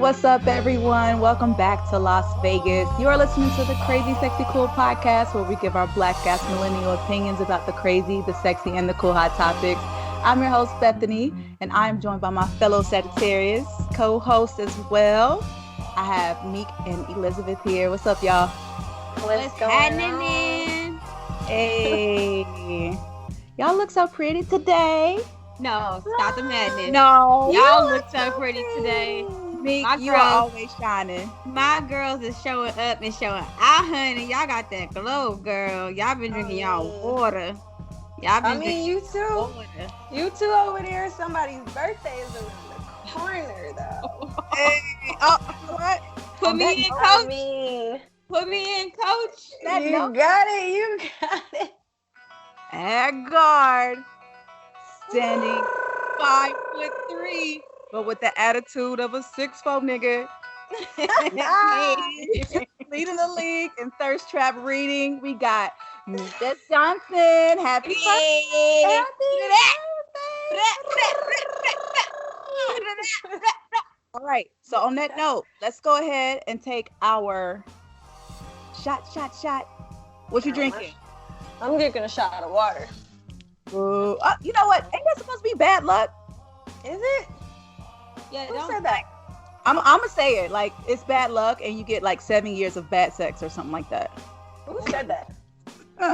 What's up, everyone? Welcome back to Las Vegas. You are listening to the CrazySexyCool podcast, where we give our black-ass millennial opinions about the crazy, the sexy, and the cool hot topics. I'm your host, Bethany, and I am joined by my fellow Sagittarius co-host as well. I have Meek and Elizabeth here. What's up, y'all? What's happening? Hey. Y'all look so pretty today. No, stop the madness. No. Y'all look so pretty today. Meek, My you girls, are always shining. My girls is showing up and showing out, honey. Y'all got that glow, girl. Y'all been drinking y'all water. Y'all been drinking you too. water. You two over there. Somebody's birthday is around the corner, though. Hey, what? Put me in, I coach. mean, Put me in, coach. you got it. You got it. At guard, standing 5'3", but with the attitude of a 6'4" nigga. Leading the league in thirst trap reading, we got Miss Johnson. Happy birthday! All right. So on that note, let's go ahead and take our shot. What you drinking? I'm drinking a shot of water. Ooh, you know what? Ain't that supposed to be bad luck? Is it? Yeah, Who don't said that? I'm gonna say it like it's bad luck, and you get like 7 years of bad sex or something like that. Who said that?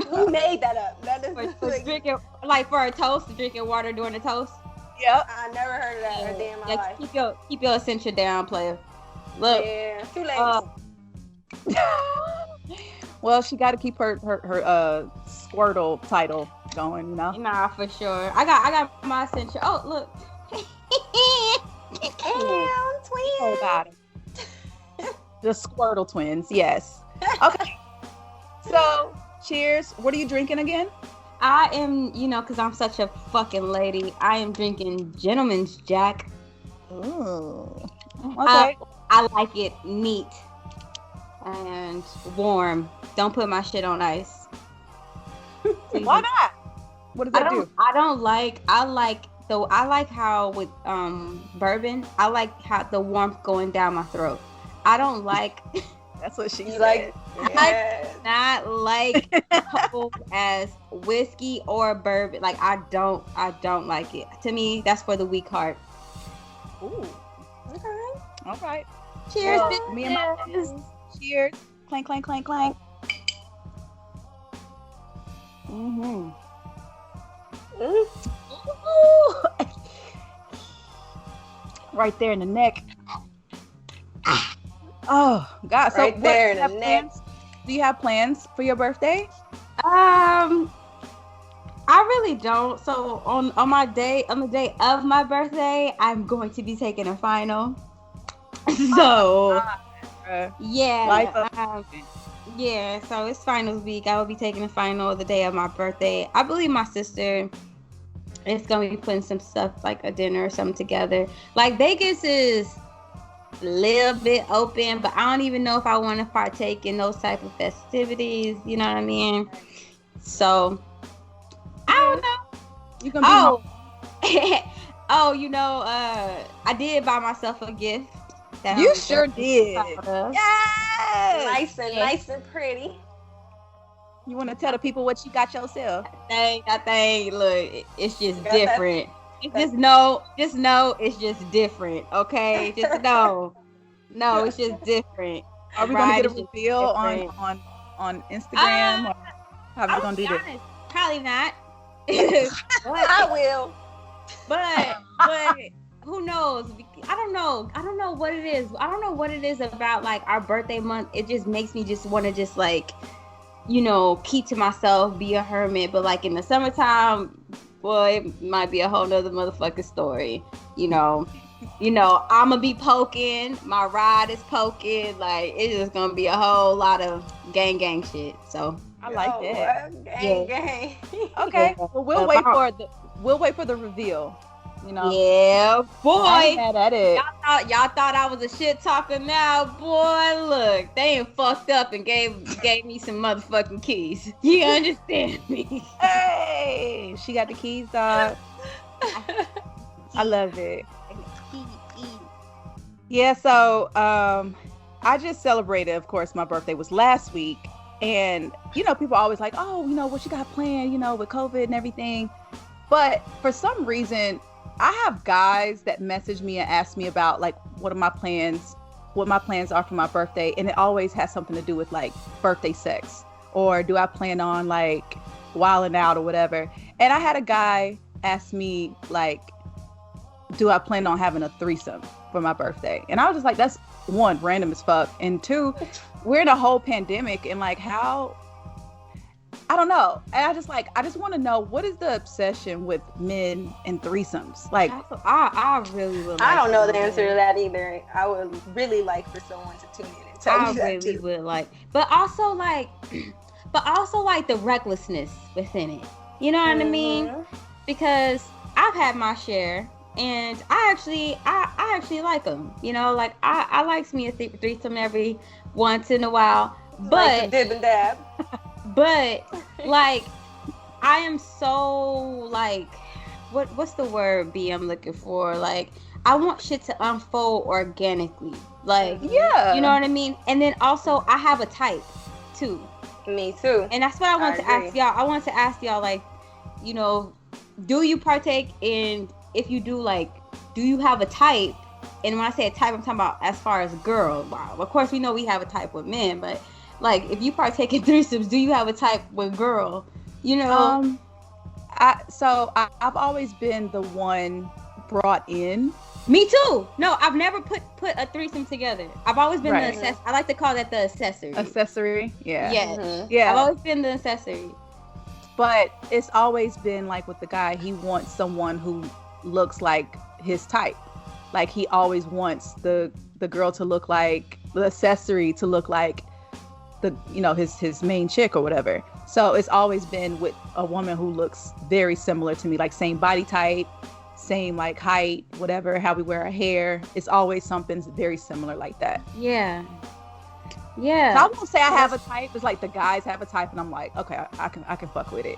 Who made that up? That is for drinking, like for a toast, drinking water during a toast. Yep. I never heard of that a day in my life. Keep your essential down, player. Look. Yeah, too late. Well, she got to keep her Squirtle title going, you know. Nah, for sure. I got my essential. Oh, look. Oh, got him. The Squirtle twins, yes. Okay. So, cheers. What are you drinking again? I am, because I'm such a fucking lady, I am drinking Gentleman's Jack. Ooh. Okay. I like it neat and warm. Don't put my shit on ice. Why not? What does that do? I like how with bourbon, I like how the warmth going down my throat. I don't like. That's what she said. Like. I do not like cold as whiskey or bourbon. Like I don't like it. To me, that's for the weak heart. Ooh. Okay. All right. Cheers. Well, me and my friends. Cheers. Clank, clank, clank, clank. Mm-hmm. Ooh. Right there in the neck. Oh God! So right there in the neck. Do you have plans for your birthday? I really don't. So on the day of my birthday, I'm going to be taking a final. So yeah. Yeah, so it's finals week. I will be taking a final the day of my birthday. I believe my sister is going to be putting some stuff like a dinner or something together. Like Vegas is a little bit open, but I don't even know if I want to partake in those type of festivities. You know what I mean? So I don't know. You gonna be I did buy myself a gift. You sure did. Yes. Nice and pretty. You want to tell the people what you got yourself? That thing, look, it's just different. Just know, it's just different. Okay, just know. No, it's just different. Are we gonna get a reveal on Instagram? Or how are we gonna do this? Probably not. I will. But who knows? I don't know what it is. I don't know what it is about like our birthday month. It just makes me just want to just like, keep to myself, be a hermit. But like in the summertime, boy, it might be a whole nother motherfucking story. I'ma be poking. My ride is poking. Like it's just gonna be a whole lot of gang shit. So I like that. Gang. Okay. Well, we'll wait for the reveal. Yeah, boy. I'm mad at it. Y'all thought I was a shit talker now, boy. Look, they ain't fucked up and gave me some motherfucking keys. You understand me? Hey, she got the keys, dog. I love it. Yeah, so I just celebrated, of course, my birthday was last week. And, people are always like, oh, what you got planned, with COVID and everything. But for some reason, I have guys that message me and ask me about like what my plans are for my birthday, and it always has something to do with like birthday sex, or do I plan on like wilding out or whatever. And I had a guy ask me like, do I plan on having a threesome for my birthday? And I was just like, that's one, random as fuck, and two, we're in a whole pandemic, and like how, I don't know. And I just want to know, what is the obsession with men and threesomes? Like, I really would. I don't know the answer to that either. I would really like for someone to tune in and tell me that really too. would like, but also like the recklessness within it. You know what I mean? Because I've had my share, and I actually like them. Like I likes me a threesome every once in a while, but like dib and dab. But like I am so like what's the word B I'm looking for? Like I want shit to unfold organically. Like yeah. You know what I mean? And then also I have a type too. Me too. And that's what I want to ask y'all. I want to ask y'all, like, do you partake in, if you do, like, do you have a type? And when I say a type, I'm talking about as far as girl. Wow. Of course we know we have a type with men, but like, if you partake in threesomes, do you have a type with girl? I've always been the one brought in. Me too. No, I've never put a threesome together. I've always been the I like to call that the accessory. Accessory, yeah. Yeah. Yeah. I've always been the accessory. But it's always been like with the guy, he wants someone who looks like his type. Like he always wants the girl to look like, the accessory to look like the his main chick or whatever. So it's always been with a woman who looks very similar to me, like same body type, same like height, whatever, how we wear our hair. It's always something very similar like that. Yeah. So I won't say I have a type. It's like the guys have a type, and I'm like, okay, I can fuck with it.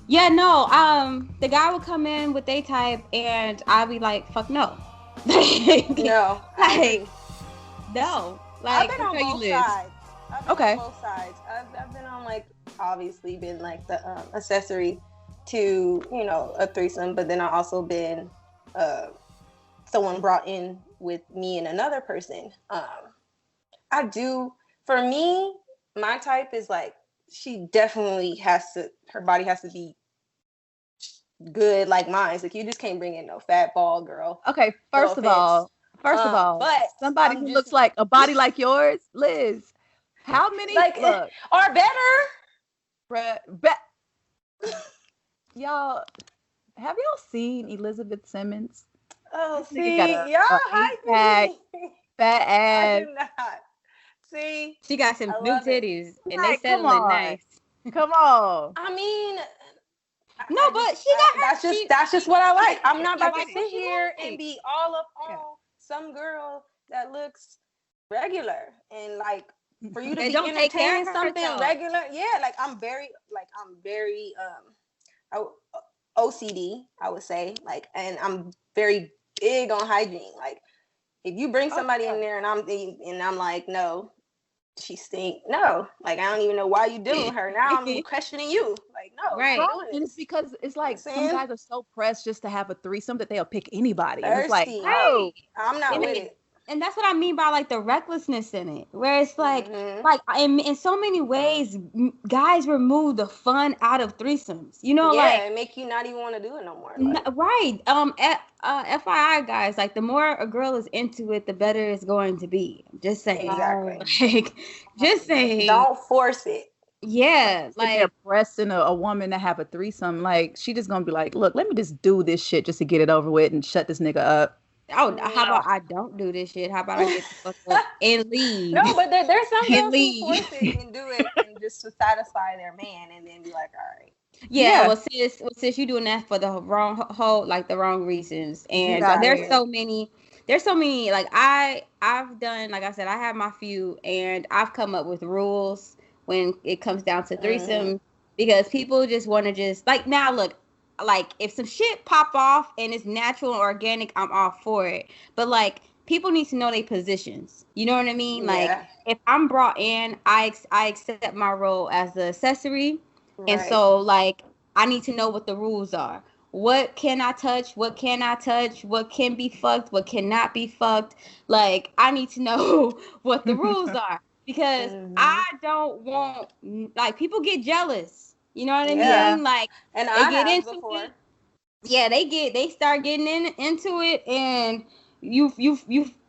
Yeah, no. The guy would come in with their type, and I'd be like, fuck no. No. Like, no. Like, I've been on both sides. Okay. On both sides. I've been on, like, obviously been like the accessory to, a threesome, but then I also been someone brought in with me and another person. I do, for me, my type is like, she definitely her body has to be good like mine. Like, you just can't bring in no fat bald girl. Okay, first of all, but somebody who looks like a body like yours, Liz. How many like look or better? Y'all, have y'all seen Elizabeth Simmons? Oh, This nigga see, got y'all hyping me. fat ass. I do not. See, she got some new titties, and they come settling on. nice. Come on. I mean, No, but she got her. That's just what I like. I'm not about like to what sit she here like. and be all up on some girl that looks regular, and like for you to And be don't take care entertaining of her, something though. regular. Yeah, like I'm very OCD, I would say, like, and I'm very big on hygiene. Like, if you bring somebody in there and I'm like, no, she stink. No, like, I don't even know why you dealing with her. Now I'm questioning you. Like, no, Right. And it's because it's like some guys are so pressed just to have a threesome that they'll pick anybody. Thirsty. And it's like, Right. I'm not with it. And that's what I mean by like the recklessness in it, where it's like, like in so many ways, guys remove the fun out of threesomes. Like it make you not even want to do it no more. Right. FYI, guys, like the more a girl is into it, the better it's going to be. Just saying. Exactly. Like, just saying. Don't force it. Yeah, like they're pressing a woman to have a threesome. Like, she just gonna be like, look, let me just do this shit just to get it over with and shut this nigga up. Oh, how about I don't do this shit? How about I get the fuck up and leave? No, but there's some girls who force it and do it and just to satisfy their man and then be like, all right. Yeah. Well, sis, you doing that for the the wrong reasons. And there's so many. Like I've done, like I said, I have my few, and I've come up with rules when it comes down to threesome, because people just want to like, now look. Like, if some shit pop off and it's natural and organic, I'm all for it. But like, people need to know their positions. You know what I mean? Like, Yeah. if I'm brought in, I accept my role as the accessory. And Right. so, like, I need to know what the rules are. What can I touch? What can I touch? What can be fucked? What cannot be fucked? Like, I need to know what the rules are. Because I don't want, like, people get jealous. You know what I Yeah. mean? Like, And they I get have into before. it. Yeah, they start getting into it, and you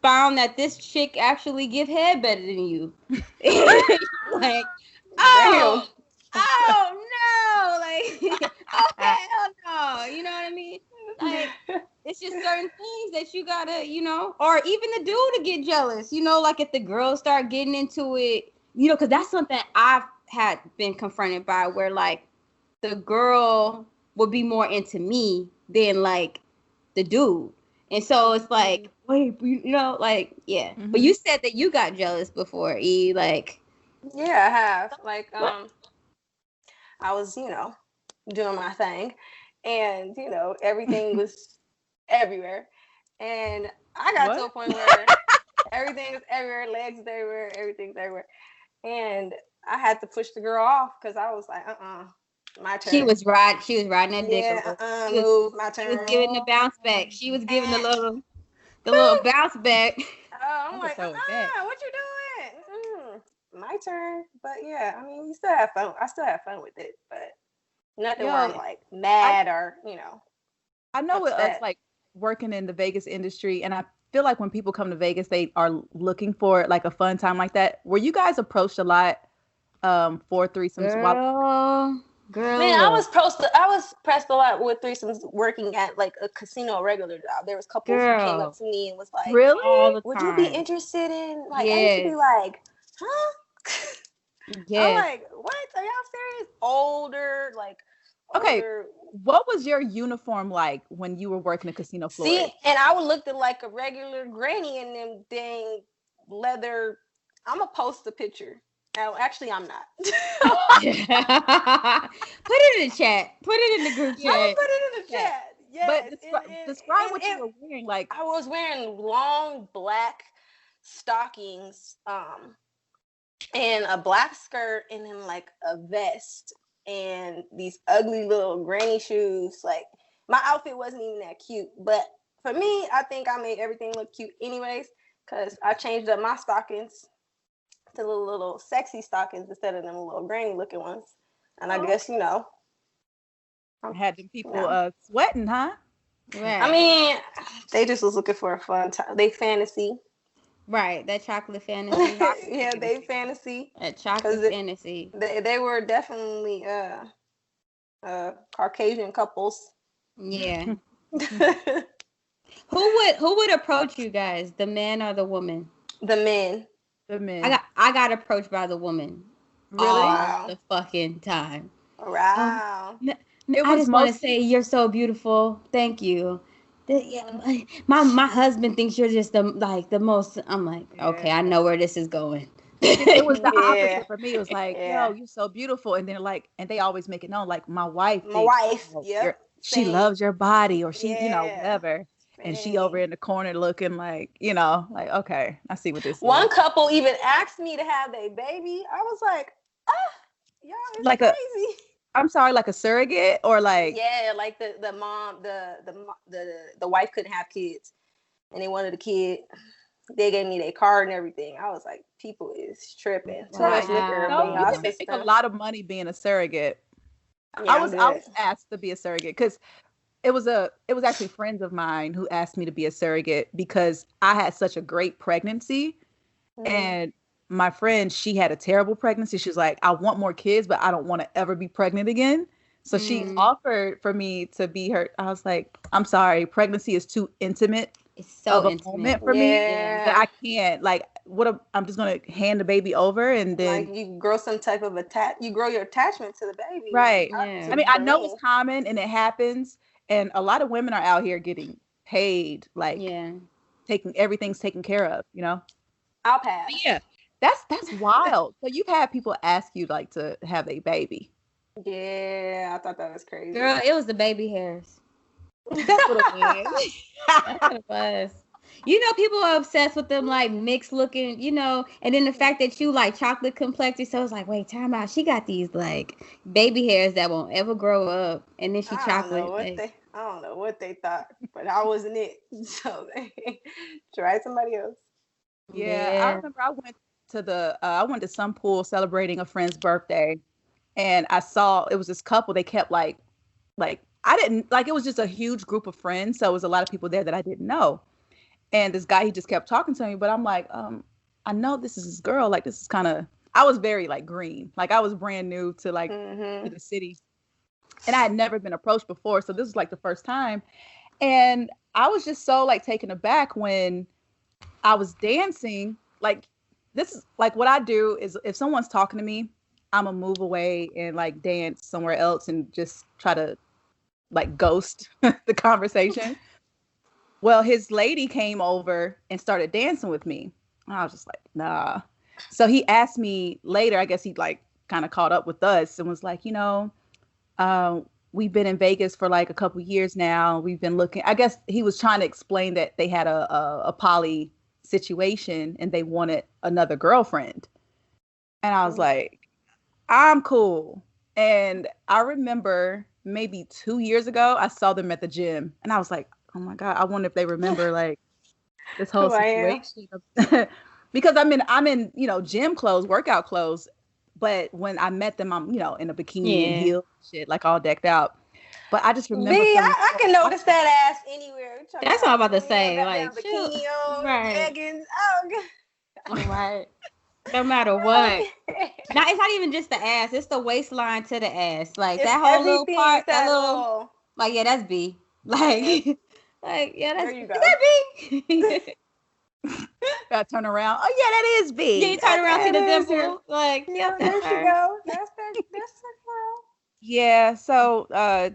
found that this chick actually give head better than you. Like, oh, oh no, like, oh hell no, you know what I mean? Like, it's just certain things that you gotta, you know, or even the dude to get jealous, you know, like if the girls start getting into it, you know, because that's something I've had been confronted by, where like the girl would be more into me than like the dude. And so it's like, wait, you know, like, yeah. Mm-hmm. But you said that you got jealous before, E. Like, Yeah, I have. Like, I was, you know, doing my thing, and you know, everything was everywhere, and I got to a point where everything is everywhere, legs everywhere, everything's everywhere, and I had to push the girl off because I was like, my turn. She was riding that dick. Yeah, move, my turn. She was giving the bounce back. She was giving the little bounce back. I'm like, what you doing? My turn. But yeah, I mean, you still have fun. I still have fun with it, but nothing where I'm like mad or, you know. I know with us like working in the Vegas industry, and I feel like when people come to Vegas, they are looking for like a fun time like that. Were you guys approached a lot for threesomes? Girl, man, I was pressed a lot with threesomes working at like a casino regular job. There was couples who came up to me and was like, really? All the would time. you be interested in like? Yes. I used to be like, huh? Yes. I'm like, what? Are y'all serious? Older, like. Okay, older. What was your uniform like when you were working the casino floor? See, and I would look like a regular granny in them dang leather. I'm gonna post a picture. No, actually, I'm not. Put it in the chat. Put it in the group chat. Yeah, put it in the chat. Yes. But describe what you were wearing. Like, I was wearing long black stockings, and a black skirt, and then like a vest, and these ugly little granny shoes. Like, my outfit wasn't even that cute, but for me, I think I made everything look cute anyways, because I changed up my stockings to the little sexy stockings instead of them little granny looking ones. And I guess, you know, had them people sweating, huh? Right. I mean, they just was looking for a fun time. They fantasy. Right, that chocolate fantasy. Yeah, they fantasy. That chocolate fantasy. They were definitely Caucasian couples. Yeah. Who would approach you guys, the man or the woman? The men. The men. I got approached by the woman. Really? All the fucking time. Wow. I just want to say you're so beautiful. Thank you. My husband thinks you're just the most. I'm like, okay, I know where this is going. It was the opposite for me. It was like, yo, you're so beautiful, and then like, and they always make it known, like my wife, she loves your body, or she, you know, whatever. And she over in the corner looking like, you know, like, okay, I see what this is. One couple even asked me to have their baby. I was like, y'all is like crazy. I'm sorry, like a surrogate or like. Yeah, like the mom, the wife couldn't have kids, and they wanted a kid. They gave me their card and everything. I was like, people is tripping. Too much liquor. No, you can make a lot of money being a surrogate. Yeah, I was asked to be a surrogate because it was actually friends of mine who asked me to be a surrogate because I had such a great pregnancy. And my friend, she had a terrible pregnancy. She was like, I want more kids, but I don't want to ever be pregnant again. So she offered for me to be her. I was like, I'm sorry, pregnancy is too intimate. It's so intimate moment for me that I can't, like, I'm just gonna hand the baby over and then like you grow some type of you grow your attachment to the baby. Right. Yeah. I mean, I know it's common and it happens, and a lot of women are out here getting paid, like everything's taken care of, you know. I'll pass. But yeah, that's wild. So you've had people ask you like to have a baby. Yeah, I thought that was crazy. Girl, it was the baby hairs. That's what it was. That's what it was. You know, people are obsessed with them like mixed looking, you know, and then the fact that you like chocolate complected. So it's like, wait, time out. She got these like baby hairs that won't ever grow up, and then she chocolate. I don't know what they thought, but I wasn't it. So try somebody else. Yeah, I remember I went to some pool celebrating a friend's birthday, and I saw it was this couple. They kept like I didn't like it was just a huge group of friends, so it was a lot of people there that I didn't know. And this guy, he just kept talking to me, but I'm like, I know this is his girl. Like, this is kind of, I was very like green. Like, I was brand new to like to the city. And I had never been approached before. So this was like the first time. And I was just so like taken aback when I was dancing. Like, this is like what I do is if someone's talking to me, I'm gonna move away and like dance somewhere else and just try to like ghost the conversation. Well, his lady came over and started dancing with me. I was just like, nah. So he asked me later, I guess he like kind of caught up with us and was like, you know, we've been in Vegas for like a couple years now. We've been looking, I guess he was trying to explain that they had a poly situation and they wanted another girlfriend. And I was like, I'm cool. And I remember maybe 2 years ago, I saw them at the gym and I was like, oh my God, I wonder if they remember like this whole situation. Because I'm in, you know, gym clothes, workout clothes. But when I met them, I'm, you know, in a bikini and heels, shit, like all decked out. But I just remember. I can notice that ass anywhere. That's what I'm about to say. Like, bikini on, leggings. Oh, God. Right. No matter what. Now, it's not even just the ass. It's the waistline to the ass. Like, it's that whole little part. That little. Like, yeah, that's B. Like. Like, yeah, that's, there you go. Is that B? I turn around. Oh, yeah, that is B. Yeah, you turn around to the dimple. Like, yeah, there she go. That's the girl. Yeah, so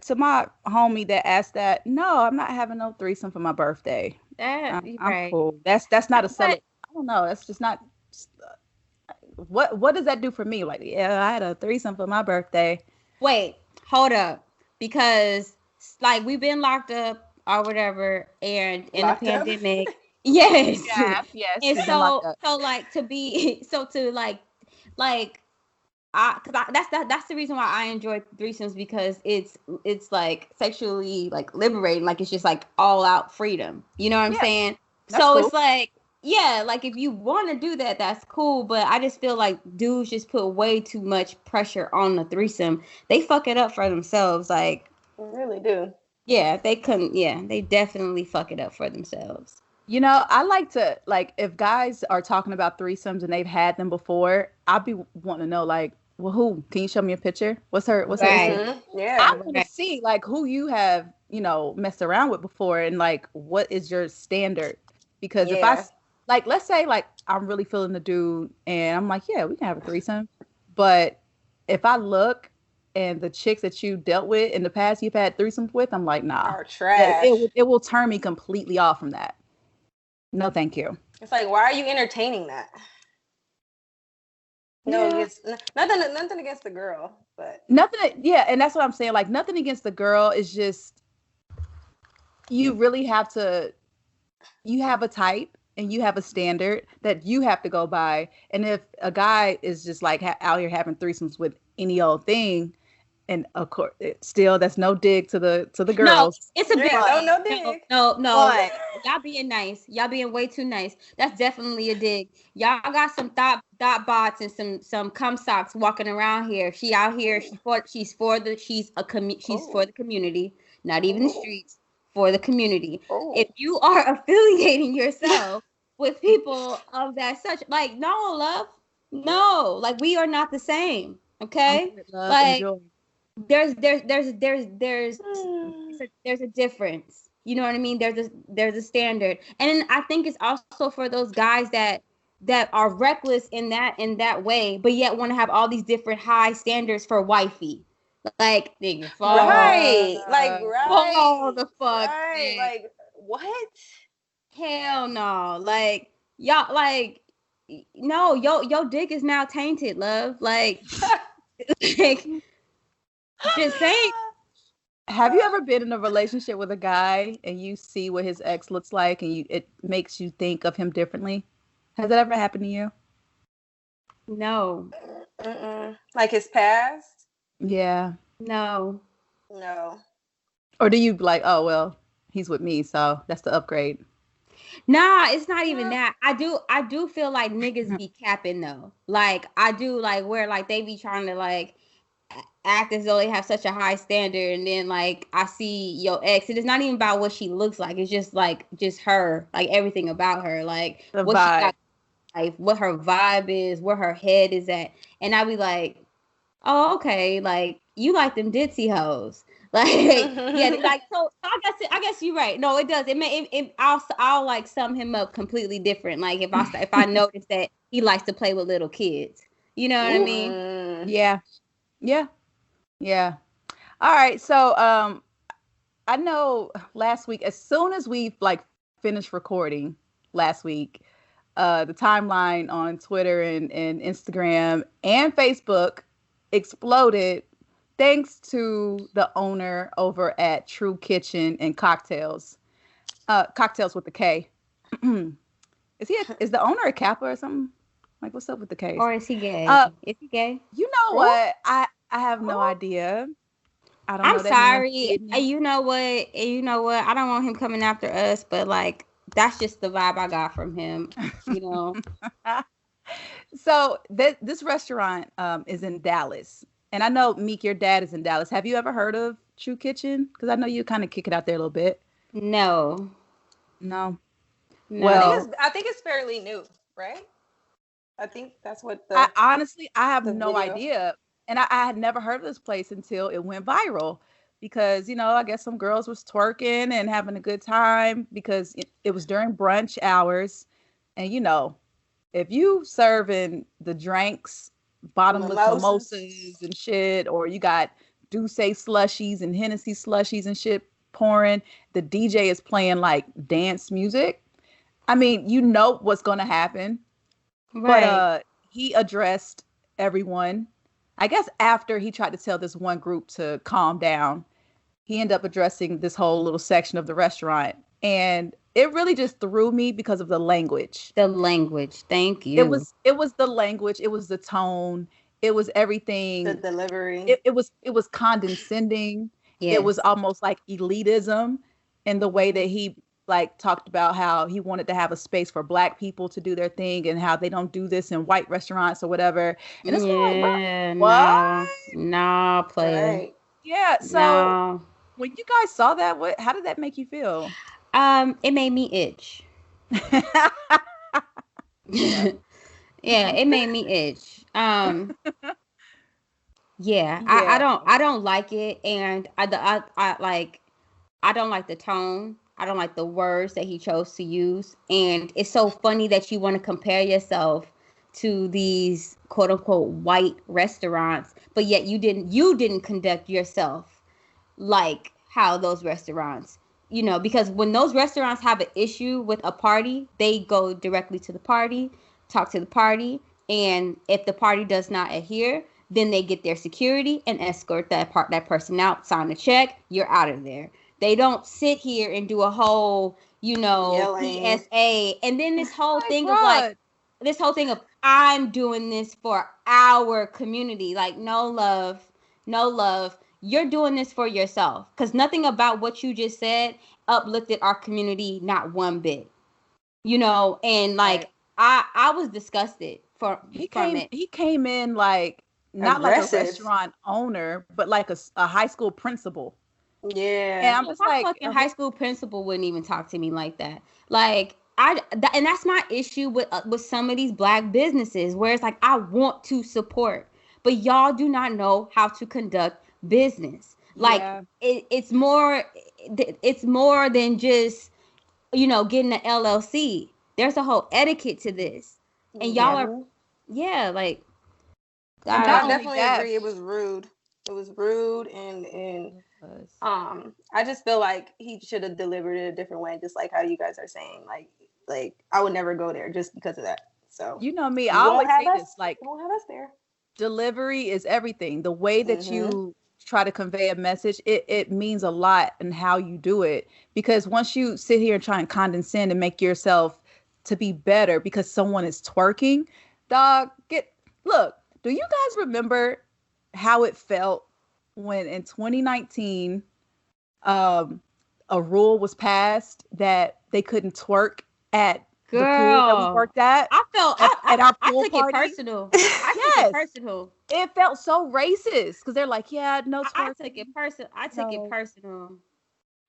to my homie that asked that, no, I'm not having no threesome for my birthday. I'm cool. That's not a celebration. I don't know. That's just not. What does that do for me? Like, yeah, I had a threesome for my birthday. Wait, hold up, because like we've been locked up or whatever, and in the pandemic, yes. And so like to be that's the reason why I enjoy threesomes, because it's like sexually like liberating, like it's just like all out freedom. You know what I'm saying? That's so cool. It's like, yeah, like if you want to do that, that's cool. But I just feel like dudes just put way too much pressure on the threesome. They fuck it up for themselves. Like, they really do. Yeah, they couldn't. Yeah, they definitely fuck it up for themselves. You know, I like to, like, if guys are talking about threesomes and they've had them before, I'll be wanting to know, like, well, who? Can you show me a picture? What's her? Yeah. I want to see, like, who you have, you know, messed around with before, and like, what is your standard? Because if I, like, let's say, like, I'm really feeling the dude, and I'm like, yeah, we can have a threesome, but if I look and the chicks that you dealt with in the past, you've had threesomes with, I'm like, nah, are trash. It will turn me completely off from that. No, thank you. It's like, why are you entertaining that? No, nothing against the girl, but nothing. Yeah, and that's what I'm saying. Like, nothing against the girl. Is just you really have to. You have a type and you have a standard that you have to go by. And if a guy is just like out here having threesomes with any old thing, and of course, still that's no dig to the girls. No, it's a big no dig. No. But y'all being nice. Y'all being way too nice. That's definitely a dig. Y'all got some thought bots and some cum socks walking around here. She out here. She's for the community, not even the streets. For the community. If you are affiliating yourself with people of that such, like, no, love, no, like, we are not the same. Okay, like, there's a difference. You know what I mean? There's a standard, and I think it's also for those guys that are reckless in that way, but yet want to have all these different high standards for wifey. Like, nigga, right. Fall the fuck. Right. Like, what? Hell no. Like, y'all, like, no, your dick is now tainted, love. Like, just saying. Have you ever been in a relationship with a guy and you see what his ex looks like and it makes you think of him differently? Has that ever happened to you? No. Like his past? Yeah. No. No. Or do you like, oh well, he's with me, so that's the upgrade? Nah, it's not even that. I do feel like niggas be capping though. Like I do like where like they be trying to like act as though they have such a high standard, and then like I see your ex, and it's not even about what she looks like. It's just her, like everything about her, like The what she vibe. got, like what her vibe is, where her head is at, and I be like, oh, okay, like you like them ditzy hoes. Like, yeah, like so. I guess you're right. No, it does. I'll like sum him up completely different. Like if I notice that he likes to play with little kids, you know what I mean? Yeah. Yeah. Yeah. All right. So I know last week, as soon as we like finished recording last week, the timeline on Twitter and Instagram and Facebook exploded thanks to the owner over at Tru Kitchen and Cocktails. Cocktails with the K. Is the owner a Kappa or something? Like, what's up with the K's? Or is he gay? Is he gay? You know what? I have no idea. I don't I'm know that man's sorry. business. You know what? You know what? I don't want him coming after us, but like that's just the vibe I got from him. You know. So this restaurant is in Dallas, and I know Meek, your dad is in Dallas. Have you ever heard of Tru Kitchen? Because I know you kind of kick it out there a little bit. No. No. No. Well, I think it's fairly new, right? I think that's what I honestly I have the no video. idea, and I had never heard of this place until it went viral. Because I guess some girls was twerking and having a good time because it was during brunch hours, and if you serving the drinks, bottomless mimosas and shit, or you got Douce slushies and Hennessy slushies and shit pouring, the DJ is playing like dance music. I mean, you know what's gonna happen. Right. But he addressed everyone. I guess after he tried to tell this one group to calm down, he ended up addressing this whole little section of the restaurant. And it really just threw me because of the language. The language. Thank you. It was the language, it was the tone, it was everything. The delivery. It was condescending. Yes. It was almost like elitism in the way that he like talked about how he wanted to have a space for Black people to do their thing and how they don't do this in white restaurants or whatever. And it's like, what? No, player. Right. Yeah. So when you guys saw that, how did that make you feel? It made me itch. Yeah, it made me itch. Yeah, I don't like it, and I don't like the tone. I don't like the words that he chose to use, and it's so funny that you want to compare yourself to these quote unquote white restaurants, but yet you didn't conduct yourself like how those restaurants, because when those restaurants have an issue with a party, they go directly to the party, talk to the party, and if the party does not adhere, then they get their security and escort that person out, sign a check, you're out of there. They don't sit here and do a whole, Yelling. PSA, and then this whole thing of I'm doing this for our community. Like, no love. You're doing this for yourself, because nothing about what you just said uplifted our community, not one bit. And like I was disgusted from it. He came in like not aggressive. Like a restaurant owner, but like a high school principal. Yeah. And I'm just my fucking high school principal wouldn't even talk to me like that. Like and that's my issue with some of these Black businesses, where it's like I want to support, but y'all do not know how to conduct business. Like it's more than just getting an LLC. There's a whole etiquette to this, and y'all are like. I definitely agree. It was rude. It was rude, and I just feel like he should have delivered it a different way, just like how you guys are saying. Like I would never go there just because of that. So you know me, I always say this, like, won't have us there. Delivery is everything. The way that you try to convey a message, it means a lot in how you do it. Because once you sit here and try and condescend and make yourself to be better because someone is twerking, dog, look, do you guys remember how it felt when in 2019 a rule was passed that they couldn't twerk at the pool that we worked at? I felt at our pool I took party. it personal. I took it personal. It felt so racist because they're like, yeah, no twerking. I took it personal. I took it personal.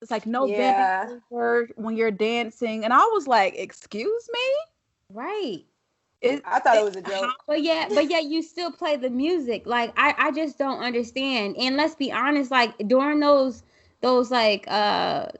It's like no bending over when you're dancing, and I was like, excuse me, right? I thought it was a joke. But yet you still play the music. Like I just don't understand. And let's be honest, like during those like that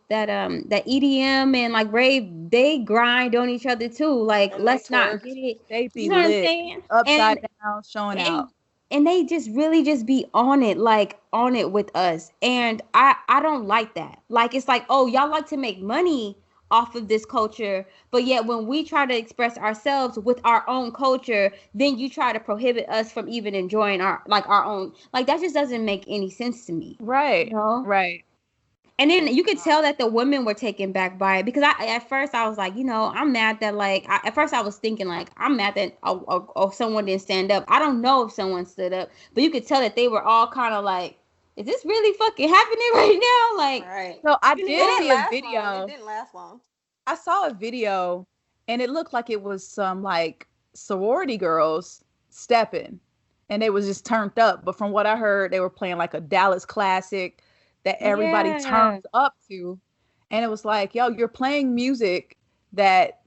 EDM and like rave, they grind on each other too. Like and let's not get it. They be you know lit, what I'm saying? upside down, showing out. And they just really just be on it, like on it with us. And I don't like that. Like it's like, oh, y'all like to make money off of this culture, but yet when we try to express ourselves with our own culture, then you try to prohibit us from even enjoying our own. Like that just doesn't make any sense to me. Right. You know? Right. And then you could tell that the women were taken back by it because at first I was like, I'm mad that at first I was thinking like, I'm mad that someone didn't stand up. I don't know if someone stood up, but you could tell that they were all kind of like, is this really fucking happening right now? Like, right. So I did see a video. It didn't last long. I saw a video and it looked like it was some like sorority girls stepping and they was just turned up. But from what I heard, they were playing like a Dallas classic that everybody turns up to. And it was like, yo, you're playing music that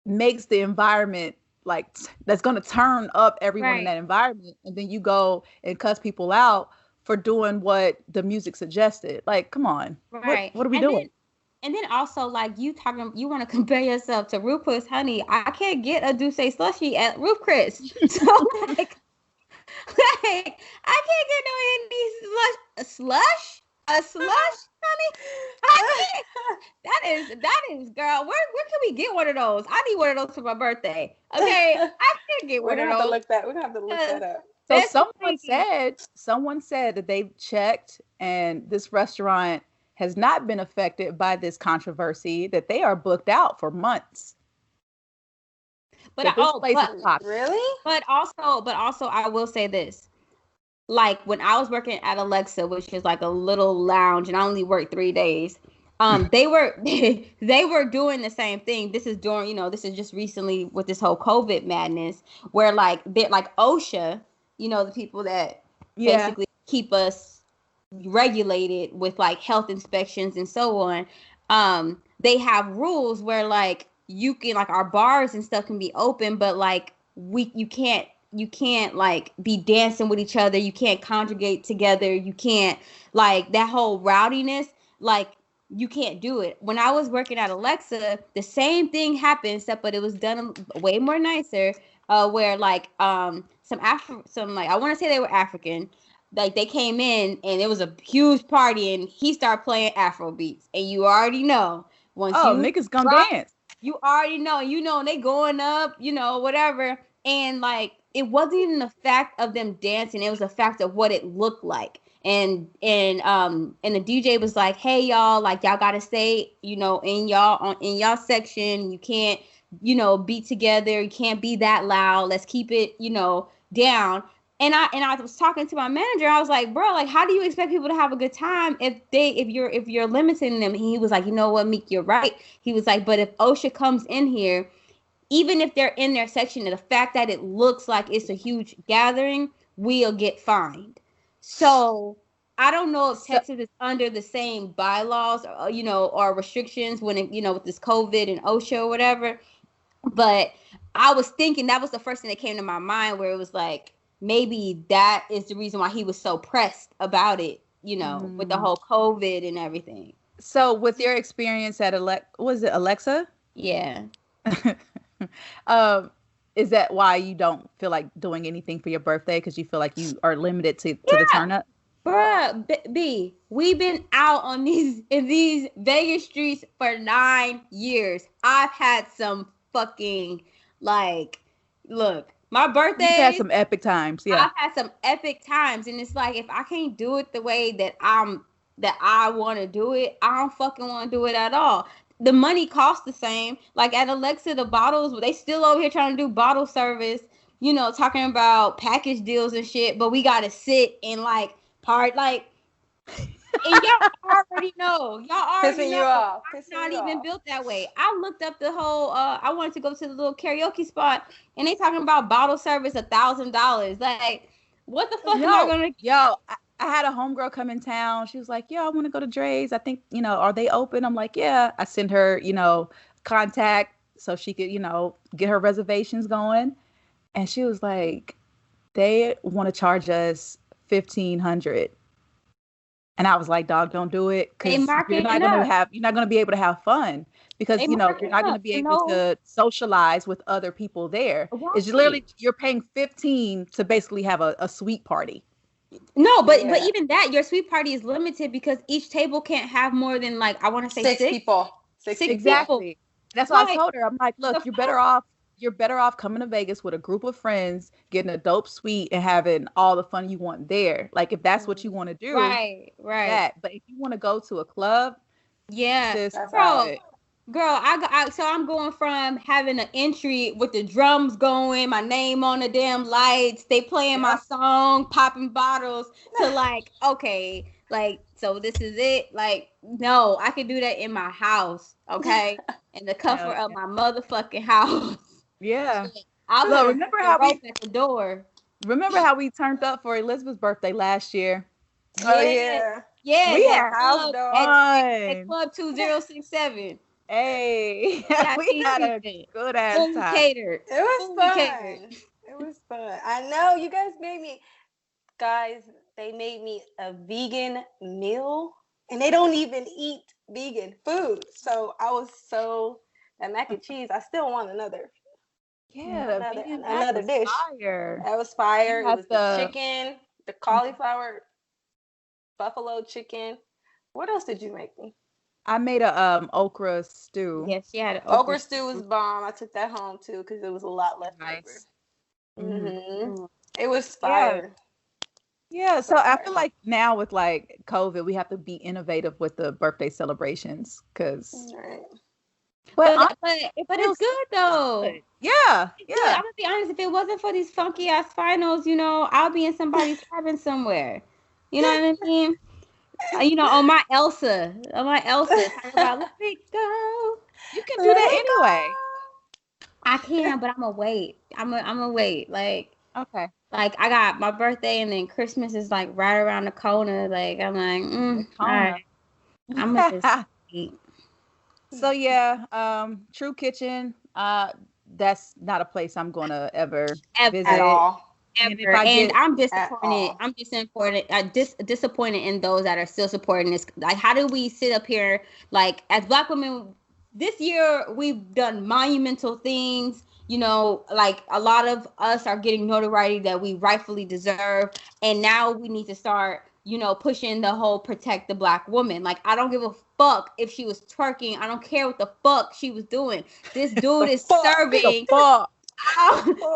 makes the environment like that's going to turn up everyone in that environment. And then you go and cuss people out for doing what the music suggested. Like, come on. Right. What are we doing? And then also, like, you want to compare yourself to Rufus, honey. I can't get a Douce slushy at Roof Chris. So, like, I can't get no Henny slush? A slush, honey? I can't. That is, girl, where can we get one of those? I need one of those for my birthday. Okay? I can't get one of those. We're going to have to look that up. So someone said that they've checked and this restaurant has not been affected by this controversy, that they are booked out for months. But really? But also I will say this. Like when I was working at Alexa, which is like a little lounge, and I only worked 3 days. They were doing the same thing. This is during, this is just recently with this whole COVID madness, where like OSHA, the people that basically keep us regulated with like health inspections and so on. They have rules where like you can, like, our bars and stuff can be open, but like you can't like be dancing with each other. You can't congregate together. You can't, like, that whole rowdiness, like, you can't do it. When I was working at Alexa, the same thing happened, except but it was done way more nicer. Where like some like, I want to say they were African, like they came in and it was a huge party and he started playing Afro beats, and you already know once niggas gonna dance. You already know, and they going up, whatever, and like it wasn't even the fact of them dancing; it was the fact of what it looked like. And the DJ was like, "Hey y'all, like y'all gotta stay, in y'all section. You can't, be together. You can't be that loud. Let's keep it, down." And I was talking to my manager. I was like, "Bro, like, how do you expect people to have a good time if you're limiting them?" And he was like, "You know what, Meek, you're right." He was like, "But if OSHA comes in here, even if they're in their section, and the fact that it looks like it's a huge gathering, we'll get fined." So I don't know if Texas is under the same bylaws, or restrictions when it, with this COVID and OSHA or whatever. But I was thinking that was the first thing that came to my mind, where it was like, maybe that is the reason why he was so pressed about it, with the whole COVID and everything. So with your experience at was it Alexa? Yeah. Is that why you don't feel like doing anything for your birthday? Because you feel like you are limited to the turn up? Bruh, B, we've been out in these Vegas streets for 9 years. I've had some fucking, like, look, My You've birthday. had some epic times, yeah. I've had some epic times, and it's like if I can't do it the way that I want to do it, I don't fucking want to do it at all. The money costs the same. Like at Alexa, the bottles, they still over here trying to do bottle service. You know, talking about package deals and shit, but we gotta sit and like part like. And y'all already know. Y'all already Pissing know. you off. I'm Pissing not you even off. built that way. I looked up the whole. I wanted to go to the little karaoke spot, and they talking about bottle service $1,000. Like, what the fuck am I gonna? I had a homegirl come in town. She was like, "Yo, I want to go to Dre's. I think, are they open?" I'm like, "Yeah." I sent her, contact so she could, get her reservations going. And she was like, "They want to charge us 1,500." And I was like, "Dog, don't do it, They because marking up. you're not gonna be able to have fun, because They you're marking not gonna up. be able No, to socialize with other people there. It's right. literally you're paying 15 to basically have a sweet party." No, but Yeah. even that, your sweet party is limited because each table can't have more than like I want to say Six people. Six People. people. Exactly. That's why I Like told her. I'm like, the "Look, you're better off coming to Vegas with a group of friends, getting a dope suite, and having all the fun you want there. Like, if that's what you want to do, right. that. But if you want to go to a club, Yeah, sis, That's bro. out. Girl, so I'm going from having an entry with the drums going, my name on the damn lights, they playing my yeah, song, popping bottles, to like, okay, like, so this is it. Like, no, I can do that in my house, okay, in the hell comfort of yeah, my motherfucking house. yeah. I'll put Look, a fucking rope at the door. remember how we turned up for Elizabeth's birthday last year? Oh Yeah, yeah. yeah, We In the at had house, club dog. at fun. Club 2067. Hey, Got we had a everything. good ass Fully time. catered. It was Fully catered. fun. It was fun. I know you guys made me. Guys, they made me a vegan meal, and they don't even eat vegan food. So I was that mac and cheese. I still want Yeah, the vegan mac another was dish. fire. That was fire. You It had was the chicken, the cauliflower, buffalo chicken. What else did you make me? I made a okra stew. Yes, she had an okra Okra stew was stew. bomb. I took that home too because it was a lot left over. Nice. Hmm. Mm. It was Yeah. fire. Yeah. So So I feel fire. like now with like COVID, we have to be innovative with the birthday celebrations, because, All right. but But honestly, it but feels it's good though. good. Yeah. It's good. Yeah. I'm gonna be honest. If it wasn't for these funky ass finals, I'll be in somebody's cabin somewhere. You know what I mean? On my Elsa, talking about let me go. You can do Let that it anyway. I can, but I'm gonna wait. I'm gonna wait. Okay. Like I got my birthday and then Christmas is like right around the corner. Like I'm like, The all right, Kona. I'm gonna just eat. So yeah, Tru Kitchen. That's not a place I'm gonna ever Ever, at visit. all. And if ever. I And get, I'm At disappointed. all. I'm disappointed. Disappointed in those that are still supporting this. Like, how do we sit up here like as Black women? This year we've done monumental things. Like a lot of us are getting notoriety that we rightfully deserve, and now we need to start, pushing the whole protect the Black woman. Like, I don't give a fuck if she was twerking. I don't care what the fuck she was doing. This dude is the serving. fuck.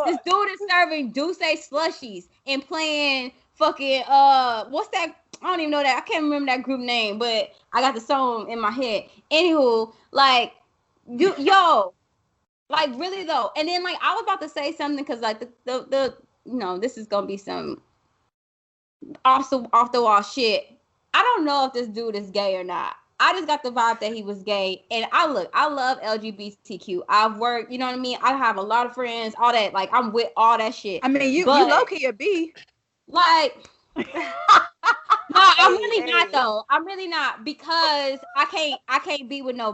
This dude is serving Douce slushies and playing fucking what's that? I don't even know that. I can't remember that group name, but I got the song in my head. Anywho, like like really though. And then like I was about to say something because like the this is gonna be some off the wall shit. I don't know if this dude is gay or not. I just got the vibe that he was gay. And I love LGBTQ. I've worked, you know what I mean? I have a lot of friends, all that. Like, I'm with all that shit. I mean, you But, low key a B. like, no, I'm really Hey. not though. I'm really not, because I can't be with no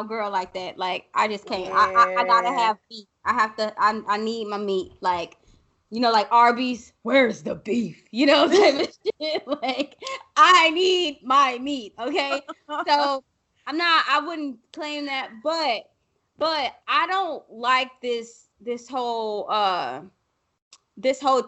girl like that. Like, I just can't. I gotta have meat. I need my meat. Like, like Arby's, where's the beef? Type of shit. Like, I need my meat, okay? So I wouldn't claim that, but I don't like this whole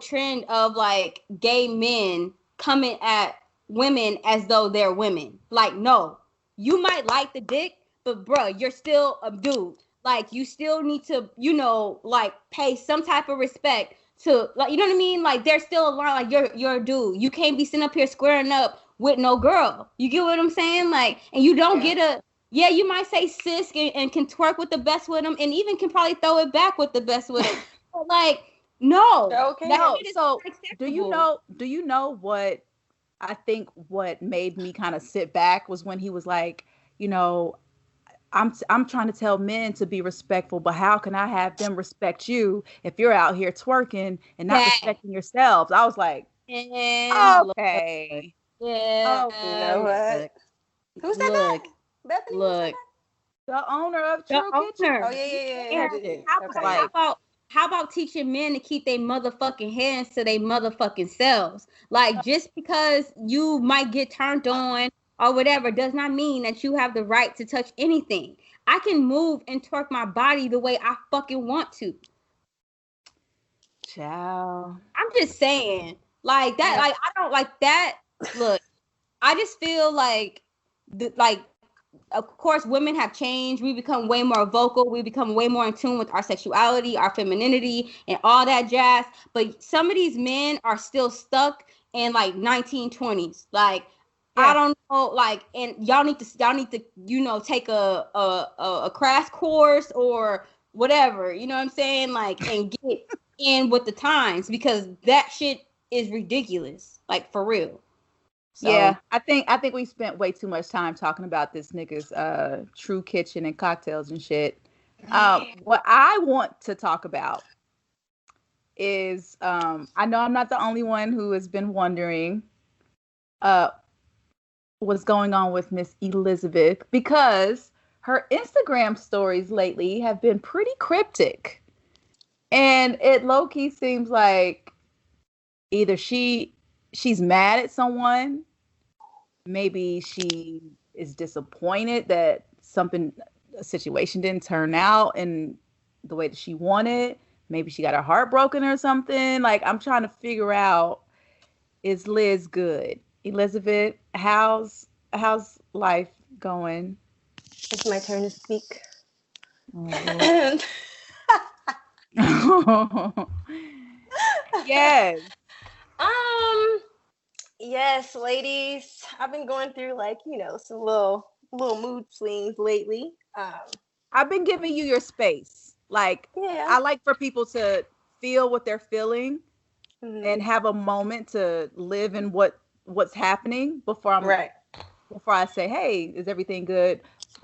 trend of like gay men coming at women as though they're women. Like, no, you might like the dick, but bruh, you're still a dude. like you still need to, like pay some type of respect to, like, you know what I mean? Like there's still a line, like you're a dude. You can't be sitting up here squaring up with no girl. You get what I'm saying? Like, and you don't get you might say sis and can twerk with the best with them, and even can probably throw it back with the best with them. But like, no. Okay. No. So do you know what I think what made me kind of sit back was when he was like, I'm trying to tell men to be respectful, but how can I have them respect you if you're out here twerking and not respecting yourselves? I was like, okay. Yeah. You know what? Who said that? Bethany, look. The owner of Tru Kitchen. Oh yeah. How about teaching men to keep their motherfucking hands to their motherfucking selves? Like, just because you might get turned on or whatever does not mean that you have the right to touch anything. I can move and twerk my body the way I fucking want to. Ciao. I'm just saying, like that. Like, I don't like that. Look, I just feel like, of course, women have changed. We become way more vocal. We become way more in tune with our sexuality, our femininity, and all that jazz. But some of these men are still stuck in like 1920s. Like, I don't know. Like, and y'all need to take a crash course or whatever. You know what I'm saying? Like, and get in with the times, because that shit is ridiculous. Like, for real. So, yeah, I think we spent way too much time talking about this nigga's Tru Kitchen and cocktails and shit. What I want to talk about is I know I'm not the only one who has been wondering what's going on with Miss Elizabeth, because her Instagram stories lately have been pretty cryptic. And it low-key seems like either she's mad at someone, maybe she is disappointed that a situation didn't turn out in the way that she wanted. Maybe she got her heart broken or something. Like, I'm trying to figure out, is Liz good? Elizabeth, how's life going? It's my turn to speak. Yes. Yes, ladies. I've been going through some little mood swings lately. I've been giving you your space. Like, I like for people to feel what they're feeling and have a moment to live in what's happening before I say, hey, is everything good?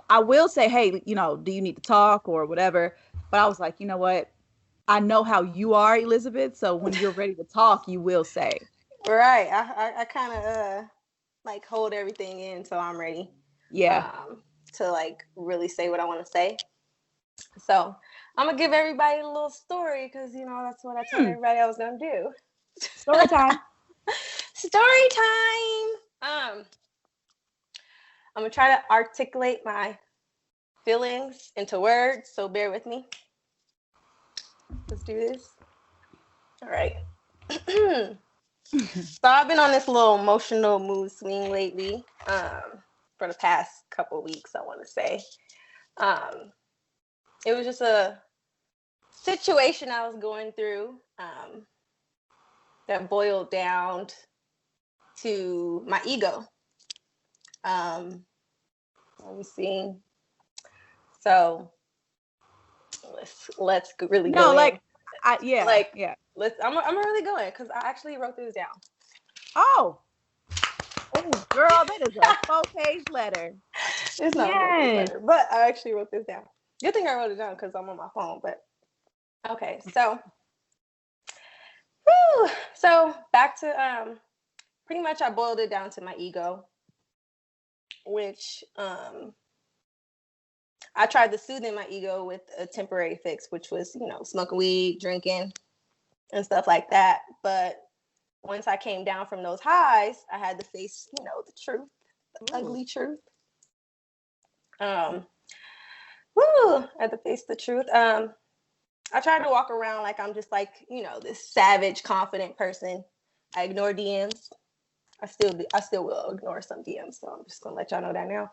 I will say, hey, do you need to talk or whatever? But I was like, you know what? I know how you are, Elizabeth. So when you're ready to talk, you will say. Right. I kind of hold everything in so I'm ready. Yeah. To really say what I want to say. So I'm gonna give everybody a little story because that's what I told everybody I was gonna do. Story time. Story time. I'm gonna try to articulate my feelings into words, so bear with me. Let's do this. All right. So I've been on this little emotional mood swing lately, for the past couple weeks, I want to say. It was just a situation I was going through that boiled down to my ego. Let me see. So let's really go in. I'm really going because I actually wrote this down. Oh, girl, that is a 4-page letter. It's not a 4-page letter, but I actually wrote this down. Good thing I wrote it down because I'm on my phone. But okay, so back to pretty much I boiled it down to my ego, which I tried to soothe in my ego with a temporary fix, which was smoking weed, drinking, and stuff like that. But once I came down from those highs, I had to face the truth, the ugly truth. I had to face the truth. I tried to walk around like I'm just this savage, confident person. I ignore DMs. I still will ignore some DMs, so I'm just gonna let y'all know that now.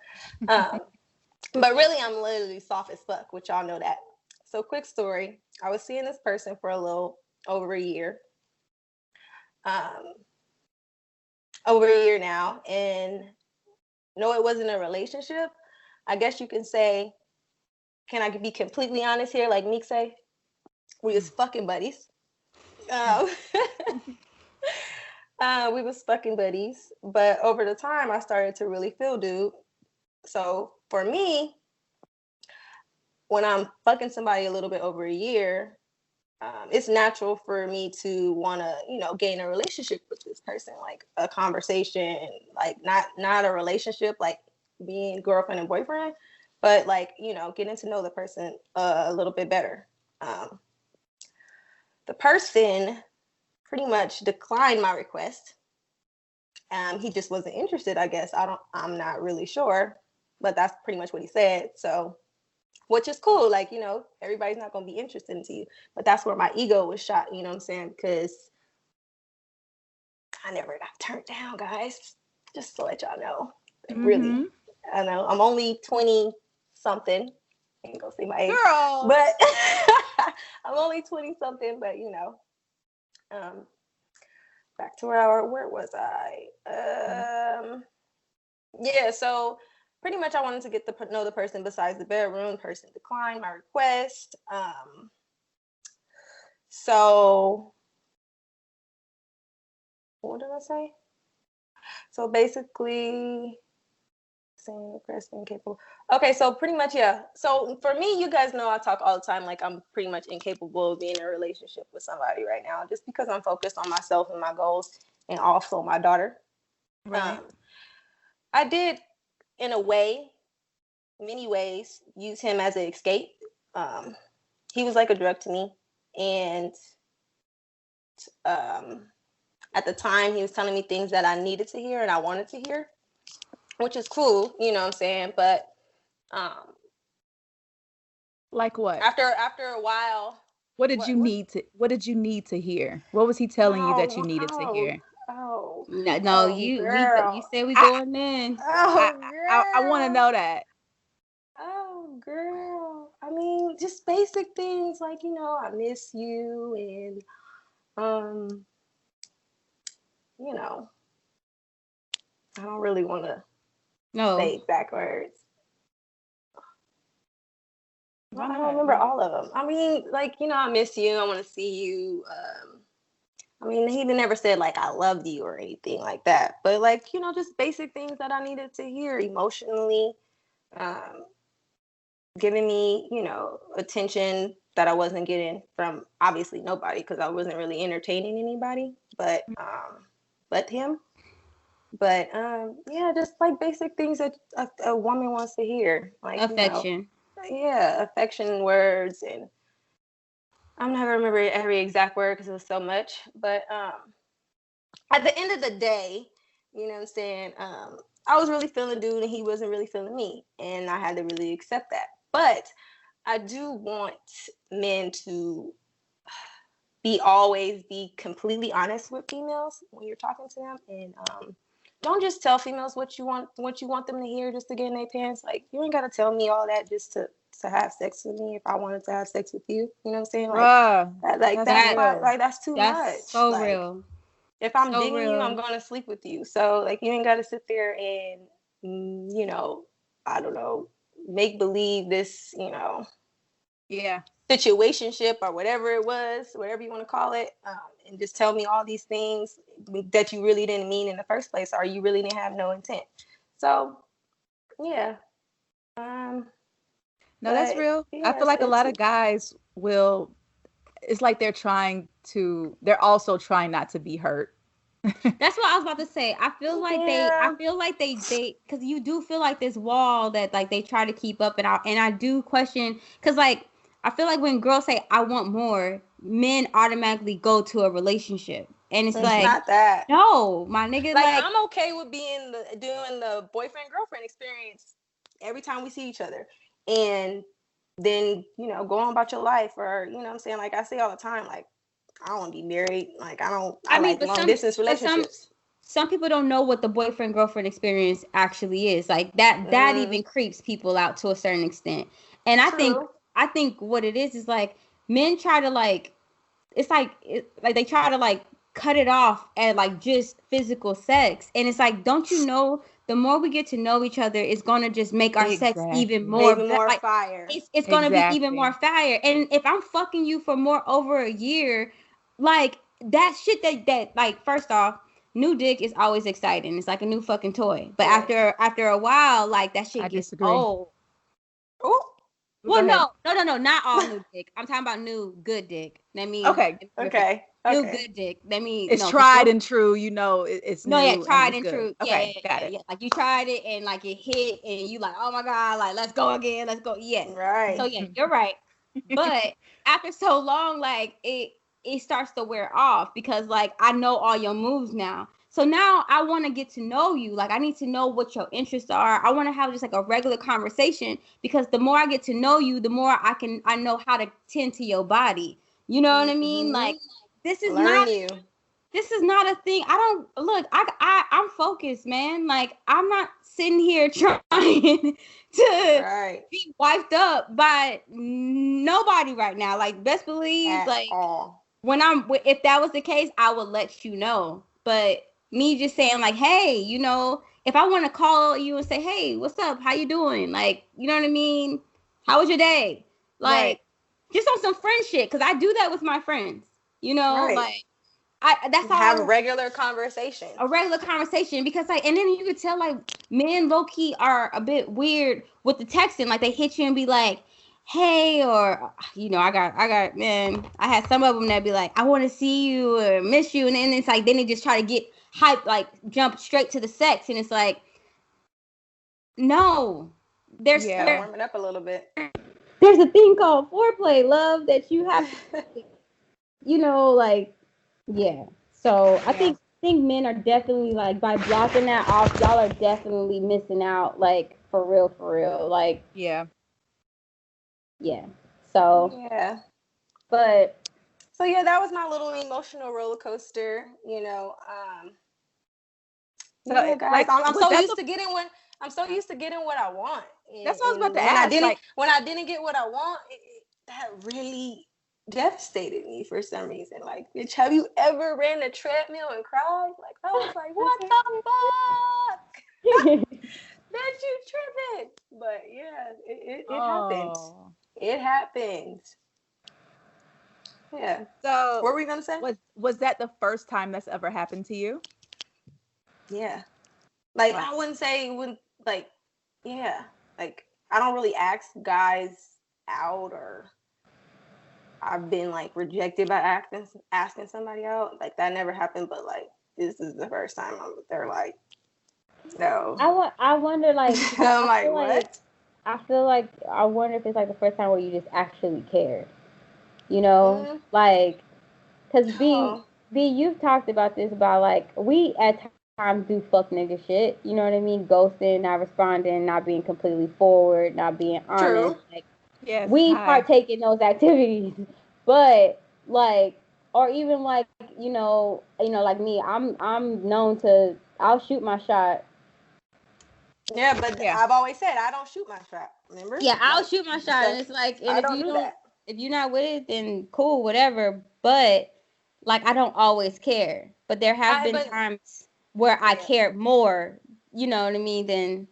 But really, I'm literally soft as fuck, which y'all know that. So quick story. I was seeing this person for a little over a year. Over a year now. And no, it wasn't a relationship. I guess you can say, can I be completely honest here? Like Meek say, we was fucking buddies. We was fucking buddies. But over the time, I started to really feel dude. So for me, when I'm fucking somebody a little bit over a year, it's natural for me to want to, gain a relationship with this person, like a conversation, like not a relationship, like being girlfriend and boyfriend, but like, getting to know the person a little bit better. The person pretty much declined my request. He just wasn't interested, I guess. I'm not really sure, but that's pretty much what he said. So, which is cool. Like, everybody's not going to be interested into you, but that's where my ego was shot. You know what I'm saying? Because I never got turned down, guys. Just to let y'all know. Really, I know I'm only 20 something. I ain't gonna say my age, girl, but I'm only 20 something. But back to where was I? Yeah, so pretty much I wanted to get to know the person besides the bedroom. The person declined my request. So what did I say? So basically, saying depressed, incapable. Okay, so pretty much, yeah. So for me, you guys know I talk all the time like I'm pretty much incapable of being in a relationship with somebody right now, just because I'm focused on myself and my goals, and also my daughter. right? I did, in a way, many ways, use him as an escape. He was like a drug to me, and at the time, he was telling me things that I needed to hear and I wanted to hear, which is cool, you know what I'm saying? But like what? After a while, what did you need to hear? What was he telling you that you needed to hear? You said we I, going in. I want to know that. Oh, girl. I mean, just basic things like, I miss you, and I don't really want to say exact words. I don't remember all of them. I mean, like, I miss you. I want to see you. I mean, he even never said like I loved you or anything like that. But like, just basic things that I needed to hear emotionally, giving me, attention that I wasn't getting from obviously nobody, because I wasn't really entertaining anybody, but him. But yeah, just like basic things that a woman wants to hear, like affection. Affection, words, and I'm not gonna remember every exact word because it was so much. But at the end of the day, you know what I'm saying, I was really feeling dude and he wasn't really feeling me, and I had to really accept that. But I do want men to always be completely honest with females when you're talking to them, and don't just tell females what you want them to hear just to get in their pants. Like, you ain't gotta tell me all that just to have sex with me if I wanted to have sex with you. You know what I'm saying? Like, that's too much. So like, real. If I'm digging you, I'm gonna sleep with you. So like, you ain't gotta sit there and I don't know, make believe this, situationship or whatever it was, whatever you want to call it, and just tell me all these things that you really didn't mean in the first place, or you really didn't have no intent. So yeah. No, that's real. I feel like a lot of guys will, it's like they're also trying not to be hurt. That's what I was about to say. I feel like they because you do feel like this wall that like they try to keep up, and I do question, because like I feel like when girls say I want more, men automatically go to a relationship, and it's like, not that. No, my nigga. Like I'm okay with doing the boyfriend girlfriend experience every time we see each other, and then go on about your life, or what I'm saying, like I say all the time, like I don't want to be married. Like I like long distance relationships. some people don't know what the boyfriend girlfriend experience actually is. Like that even creeps people out to a certain extent. And I think what it is like men try to like, it's like like they try to like cut it off at like just physical sex, and it's like, don't you know, the more we get to know each other, it's gonna just make our sex even more like, fire. It's gonna be even more fire. And if I'm fucking you for more over a year, like that shit that like, first off, new dick is always exciting. It's like a new fucking toy. But after a while, like that shit gets old. Oh. Well, no, not all new dick. I'm talking about new good dick. That means okay. New good dick. That means it's tried and true. You know, it's no, new yeah, tried and good. true. Okay, Yeah, got it. Yeah. Like you tried it and like it hit, and you like, oh my god, like let's go again, let's go. Yeah, right. So yeah, you're right. But after so long, like it starts to wear off because like I know all your moves now. So now I want to get to know you. Like I need to know what your interests are. I want to have just like a regular conversation, because the more I get to know you, the more I know how to tend to your body. You know what I mean? Like this is not a thing. I don't look. I'm focused, man. Like I'm not sitting here trying to be wiped up by nobody right now. Like best believe, like if that was the case, I would let you know. But me just saying like, hey, you know, if I want to call you and say, hey, what's up? How you doing? Like, you know what I mean? How was your day? Like, just on some friend shit, because I do that with my friends. You know, like that's all. Have a regular conversation. Because like, and then you could tell like men low key are a bit weird with the texting. Like they hit you and be like, hey, or you know, I got man, I had some of them that be like, I want to see you or miss you, and then it's like, then they just try to get hype, like jump straight to the sex, and it's like, no, they're warming up a little bit. There's a thing called foreplay, love, that you have to, you know, like, yeah. So I think men are definitely like, by blocking that off, y'all are definitely missing out, like for real, like So but so yeah, that was my little emotional roller coaster, you know. So yeah, guys, like, I'm so used to getting what I want. And, that's what I was about to ask. When I didn't get what I want, that really devastated me for some reason. Like, bitch, have you ever ran a treadmill and cried? Like, I was like, what the fuck? Bitch, you tripping. But yeah, it happens. It happens. Yeah. So what were we gonna say? Was that the first time that's ever happened to you? Yeah. Like I wouldn't say like I don't really ask guys out, or I've been like rejected by asking somebody out. Like that never happened, but like this is the first time they're like, no. I wonder like I'm like, what? I feel like I wonder if it's like the first time where you just actually cared. You know, like, because B, you've talked about this, about like, we at times do fuck nigga shit. You know what I mean? Ghosting, not responding, not being completely forward, not being honest. True. Like, we partake in those activities, but like, or even like, you know, like me, I'm known to, I'll shoot my shot. Yeah, but I've always said I don't shoot my shot. Remember? Yeah, I'll shoot my shot, and it's like, and if you're not with it, then cool, whatever. But like, I don't always care. But there have been times where I cared more, you know what I mean, than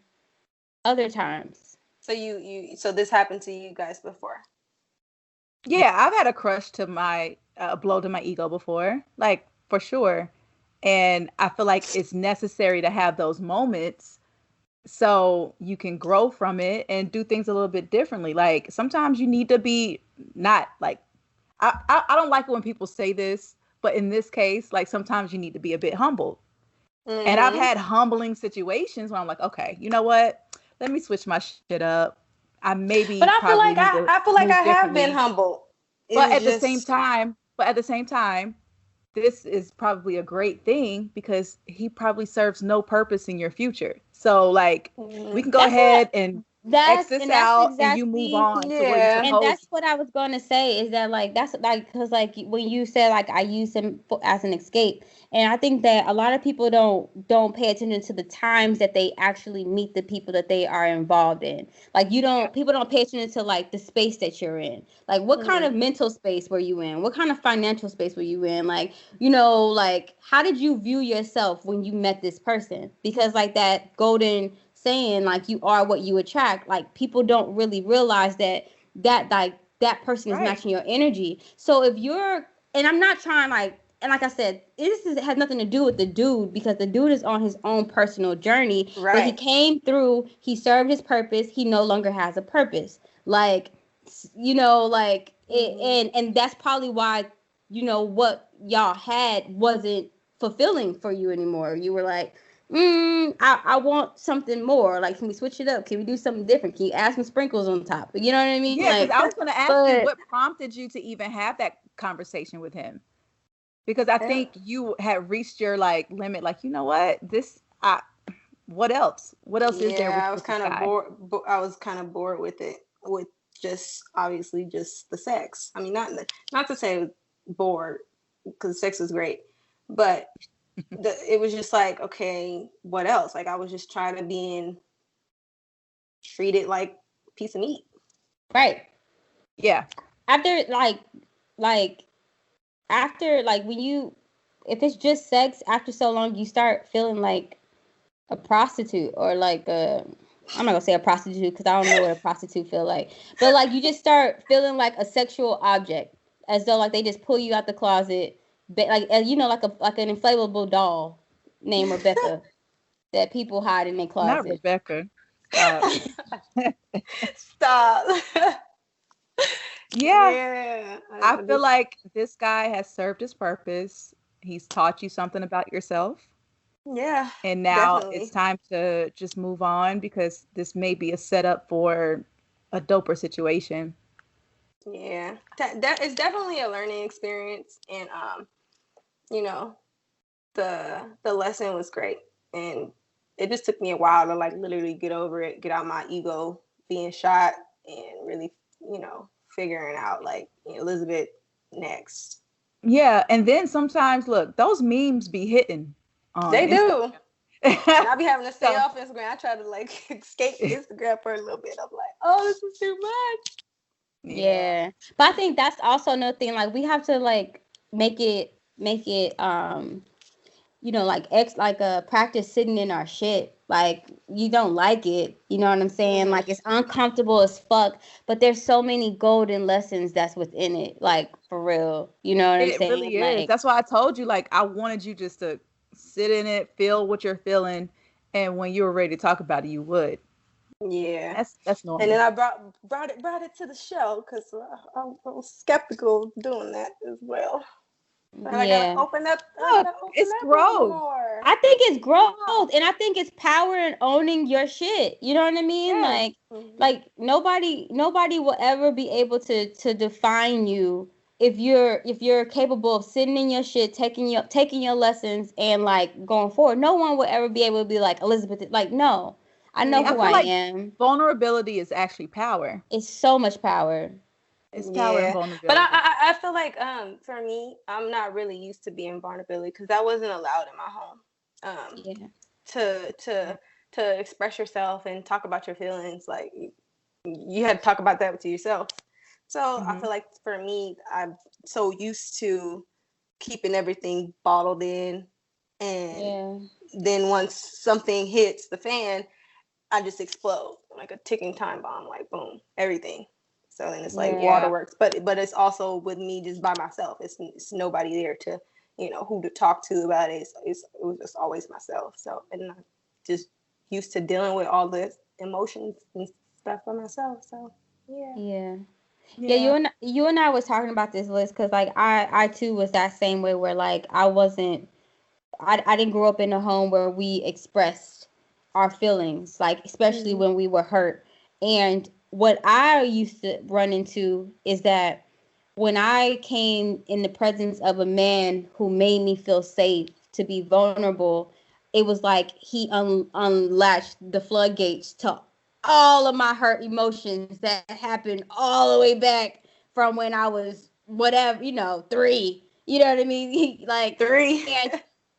other times. So so this happened to you guys before? Yeah, I've had a crush to my blow to my ego before, like for sure. And I feel like it's necessary to have those moments so you can grow from it and do things a little bit differently. Like sometimes you need to be not like, I don't like it when people say this, but in this case, like sometimes you need to be a bit humble. Mm-hmm. And I've had humbling situations where I'm like, okay, you know what? Let me switch my shit up. But I feel like I have been humble. But at the same time, this is probably a great thing because he probably serves no purpose in your future. So like we can go ahead and X this out and you move on to where you're supposed. And that's what I was going to say, is that like, that's like, because like when you said like I use him as an escape, and I think that a lot of people don't pay attention to the times that they actually meet the people that they are involved in. Like people don't pay attention to like the space that you're in. Like what kind of mental space were you in? What kind of financial space were you in? Like, like how did you view yourself when you met this person? Because like that golden saying, like, you are what you attract, like people don't really realize that like that person is matching your energy. So if you're, and I'm not trying like, and like I said, has nothing to do with the dude, because the dude is on his own personal journey. Right. But he came through, he served his purpose, he no longer has a purpose. Like, like it, and that's probably why, what y'all had wasn't fulfilling for you anymore. You were like, I want something more. Like, can we switch it up? Can we do something different? Can you add some sprinkles on top? You know what I mean? Yeah, because I was going to ask you, what prompted you to even have that conversation with him? Because I think you had reached your like limit. Like, you know what? What else? What else is there? I was kind of bored. I was kind of bored with it. With just obviously just the sex. I mean, not to say bored, because sex is great, but it was just like, okay, what else? Like, I was just trying to be treated like a piece of meat. Right. Yeah. After when if it's just sex, after so long, you start feeling like a prostitute, or like I'm not gonna say a prostitute, because I don't know what a prostitute feel like, but like you just start feeling like a sexual object, as though like they just pull you out the closet, like like an inflatable doll named Rebecca that people hide in their closet. Not Rebecca. Stop. Yeah. I feel like this guy has served his purpose. He's taught you something about yourself. Yeah. And now it's time to just move on, because this may be a setup for a doper situation. Yeah. That is definitely a learning experience. And the lesson was great. And it just took me a while to like literally get over it, get out my ego being shot, and really, figuring out like Elizabeth next. Yeah, and then sometimes look, those memes be hitting. They do. And I be having to stay off Instagram. I try to like escape Instagram for a little bit. I'm like, oh, this is too much. Yeah. But I think that's also another thing. Like, we have to like make it practice sitting in our shit. Like, you don't like it, you know what I'm saying? Like, it's uncomfortable as fuck, but there's so many golden lessons that's within it, like, for real, you know what I'm saying? It really is. That's why I told you, like, I wanted you just to sit in it, feel what you're feeling, and when you were ready to talk about it, you would. Yeah, that's normal. And then I brought it to the show, because I was skeptical of doing that as well. But I gotta open up. It's growth. More. I think it's growth, and I think it's power in owning your shit. You know what I mean? Yeah. Like nobody will ever be able to define you if you're capable of sitting in your shit, taking your lessons, and like going forward. No one will ever be able to be like, Elizabeth. Like, no, I know who I am. Vulnerability is actually power. It's so much power. It's power and vulnerability. But I feel like for me, I'm not really used to being vulnerability, because that wasn't allowed in my home. To express yourself and talk about your feelings, like you had to talk about that with yourself. So I feel like for me, I'm so used to keeping everything bottled in, and then once something hits the fan, I just explode like a ticking time bomb, like boom, everything. So then it's like waterworks, but it's also with me just by myself. It's nobody there to, who to talk to about it. It was just always myself. So, and I'm just used to dealing with all the emotions and stuff by myself. So yeah. You and I was talking about this list, because like I too was that same way, where like I didn't grow up in a home where we expressed our feelings, like especially when we were hurt. And what I used to run into is that when I came in the presence of a man who made me feel safe to be vulnerable, it was like he unlatched the floodgates to all of my hurt emotions that happened all the way back from when I was whatever, 3. You know what I mean? Like 3.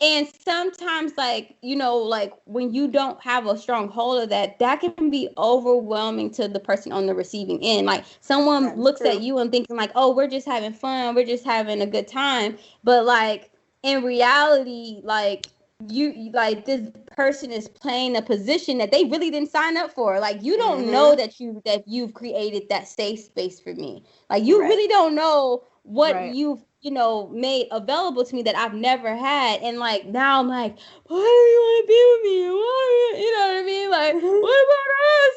and sometimes like, like when you don't have a strong hold of that, that can be overwhelming to the person on the receiving end. Like someone That's looks true. at you and thinking like, oh, we're just having fun, we're just having a good time. But like in reality, like you like this person is playing a position that they really didn't sign up for. Like you don't know that you've created that safe space for me. Like you really don't know what you've made available to me that I've never had. And like now I'm like, why do you want to be with me? Why, you know what I mean? Like what about us?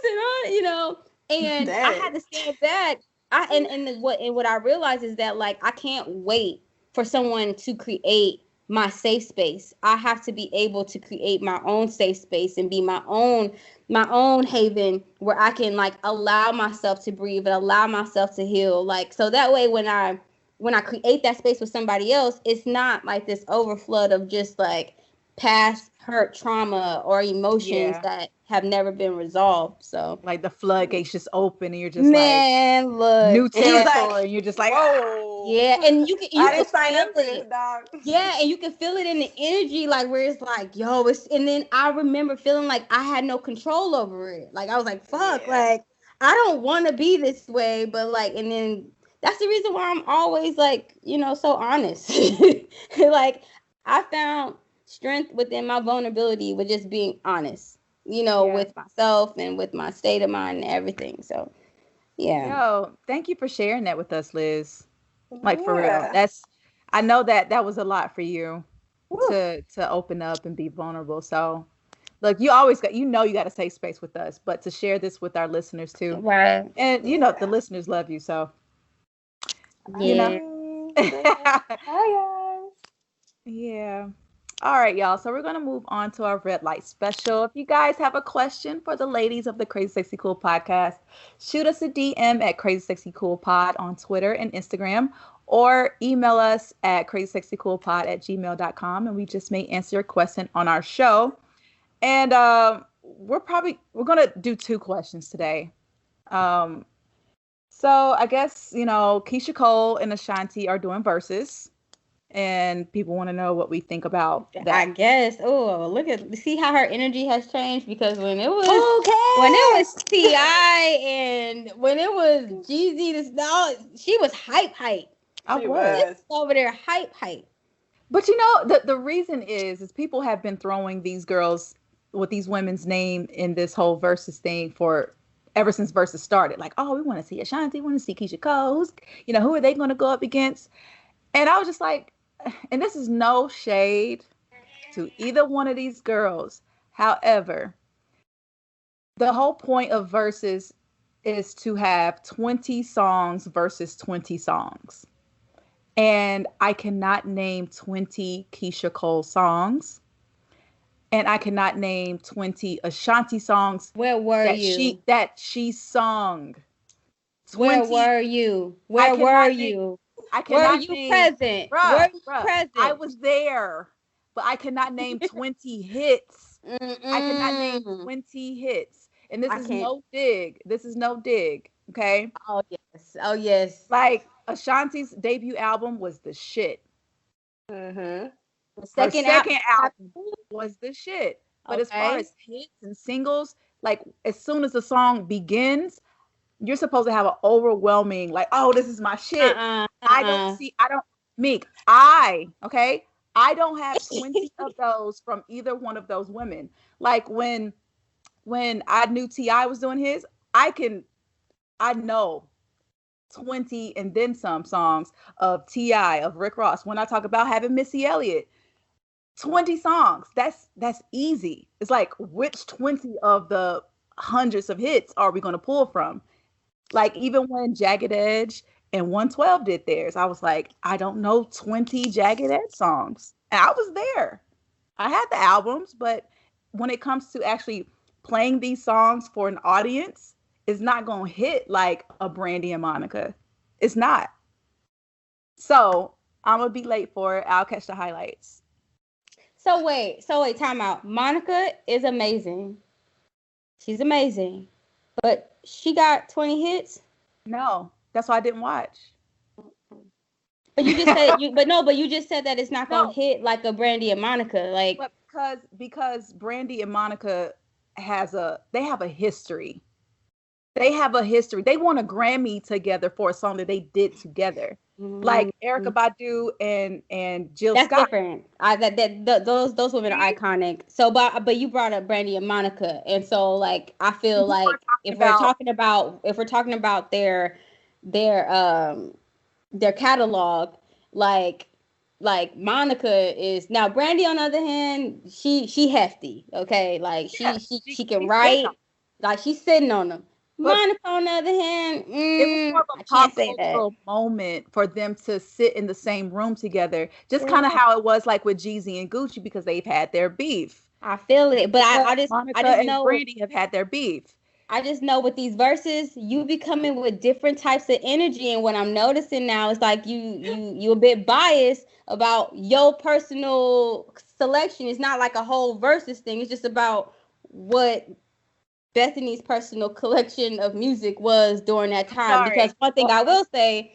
And and I had to stand back. What I realized is that like I can't wait for someone to create my safe space. I have to be able to create my own safe space and be my own haven where I can like allow myself to breathe and allow myself to heal. Like so that way when I create that space with somebody else, it's not like this overflood of just like past hurt trauma or emotions that have never been resolved. So like the floodgates just open and you're just look, new territory. And you're just like, whoa. Yeah, and you can I didn't sign up for this, dog. Yeah, and you can feel it in the energy, like where it's like, yo, and then I remember feeling like I had no control over it. Like I was like, fuck, like I don't want to be this way, but like, and then that's the reason why I'm always like, so honest. Like I found strength within my vulnerability with just being honest, with myself and with my state of mind and everything. So, yeah. Yo, thank you for sharing that with us, Liz. Like for real. I know that was a lot for you to open up and be vulnerable. So look, you always got you got a safe space with us, but to share this with our listeners too. Right. And the listeners love you, so yeah. Hi guys. Yeah. All right, y'all. So we're going to move on to our red light special. If you guys have a question for the ladies of the Crazy Sexy Cool podcast, shoot us a DM at Crazy Sexy Cool Pod on Twitter and Instagram, or email us at crazysexycoolpod@gmail.com, and we just may answer your question on our show. And we're going to do 2 questions today. So I guess, Keisha Cole and Ashanti are doing verses. And people want to know what we think about that. I guess. Oh, see how her energy has changed, because when it was T.I. and when it was Jeezy, she was hype. I was over there hype. But the reason is people have been throwing these girls with these women's name in this whole versus thing for ever since versus started. Like, oh, we want to see Ashanti, we want to see Keisha Cole. Who are they going to go up against? And I was just like, and this is no shade to either one of these girls. However, the whole point of verses is to have 20 songs versus 20 songs. And I cannot name 20 Keisha Cole songs. And I cannot name 20 Ashanti songs. Where were you? That she sung. 20, where were you? Where were you? Were you present? Were you present? I was there, but I cannot name 20 hits. I cannot name 20 hits. And this is no dig. This is no dig. Okay. Oh yes. Like Ashanti's debut album was the shit. The second album was the shit. But as far as hits and singles, like as soon as the song begins, you're supposed to have an overwhelming, like, oh, this is my shit. Meek, I don't have 20 of those from either one of those women. Like when I knew T.I. was doing his, I know 20 and then some songs of T.I., of Rick Ross. When I talk about having Missy Elliott, 20 songs, that's easy. It's like, which 20 of the hundreds of hits are we going to pull from? Like, even when Jagged Edge and 112 did theirs, I was like, I don't know 20 Jagged Edge songs. And I was there. I had the albums, but when it comes to actually playing these songs for an audience, it's not going to hit like a Brandy and Monica. It's not. So I'm going to be late for it. I'll catch the highlights. So wait, time out. Monica is amazing. She's amazing. But she got 20 hits. No, that's why I didn't watch. But you just said you just said that it's not gonna No. hit like a Brandy and Monica, like. But because Brandy and Monica they have a history. They have a history. They won a Grammy together for a song that they did together. Like Erykah Badu and Jill That's Scott. different. Those women are iconic. So, but you brought up Brandy and Monica, and so like I feel like if we're talking about their catalog, like Monica is now. Brandy, on the other hand, she hefty. Okay, like she can write. Like she's sitting on them. Monica, on the other hand, it was more of a pop cultural moment for them to sit in the same room together. Just kind of how it was like with Jeezy and Gucci, because they've had their beef. I feel it, but I just know Brandy have had their beef. I just know with these verses, you be coming with different types of energy, and what I'm noticing now is like you a bit biased about your personal selection. It's not like a whole verses thing. It's just about what Bethany's personal collection of music was during that time. Because one thing I will say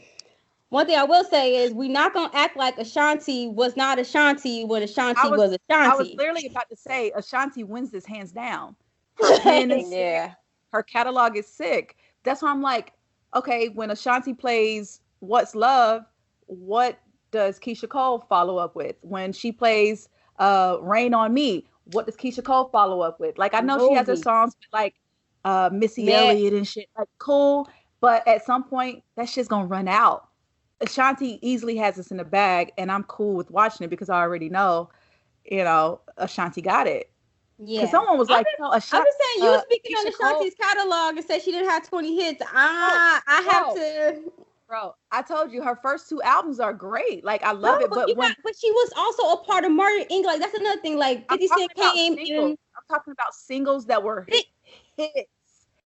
is we're not gonna act like Ashanti was not Ashanti when Ashanti was Ashanti. I was literally about to say Ashanti wins this hands down. Her pen is sick. Her catalog is sick. That's why I'm like, okay, when Ashanti plays What's Love, what does Keisha Cole follow up with? When she plays Rain on Me, what does Keisha Cole follow up with? Like, I know she has her songs like Missy Elliott and shit, like cool, but at some point that shit's gonna run out. Ashanti easily has this in the bag, and I'm cool with watching it because I already know, Ashanti got it. Yeah. Because someone was like, I was saying you were speaking on Ashanti's catalog and said she didn't have 20 hits. I have to. Bro, I told you her first 2 albums are great. Like I love it, but she was also a part of Murder Inc. Like that's another thing. Like 50 Cent came in. I'm talking about singles that were hits.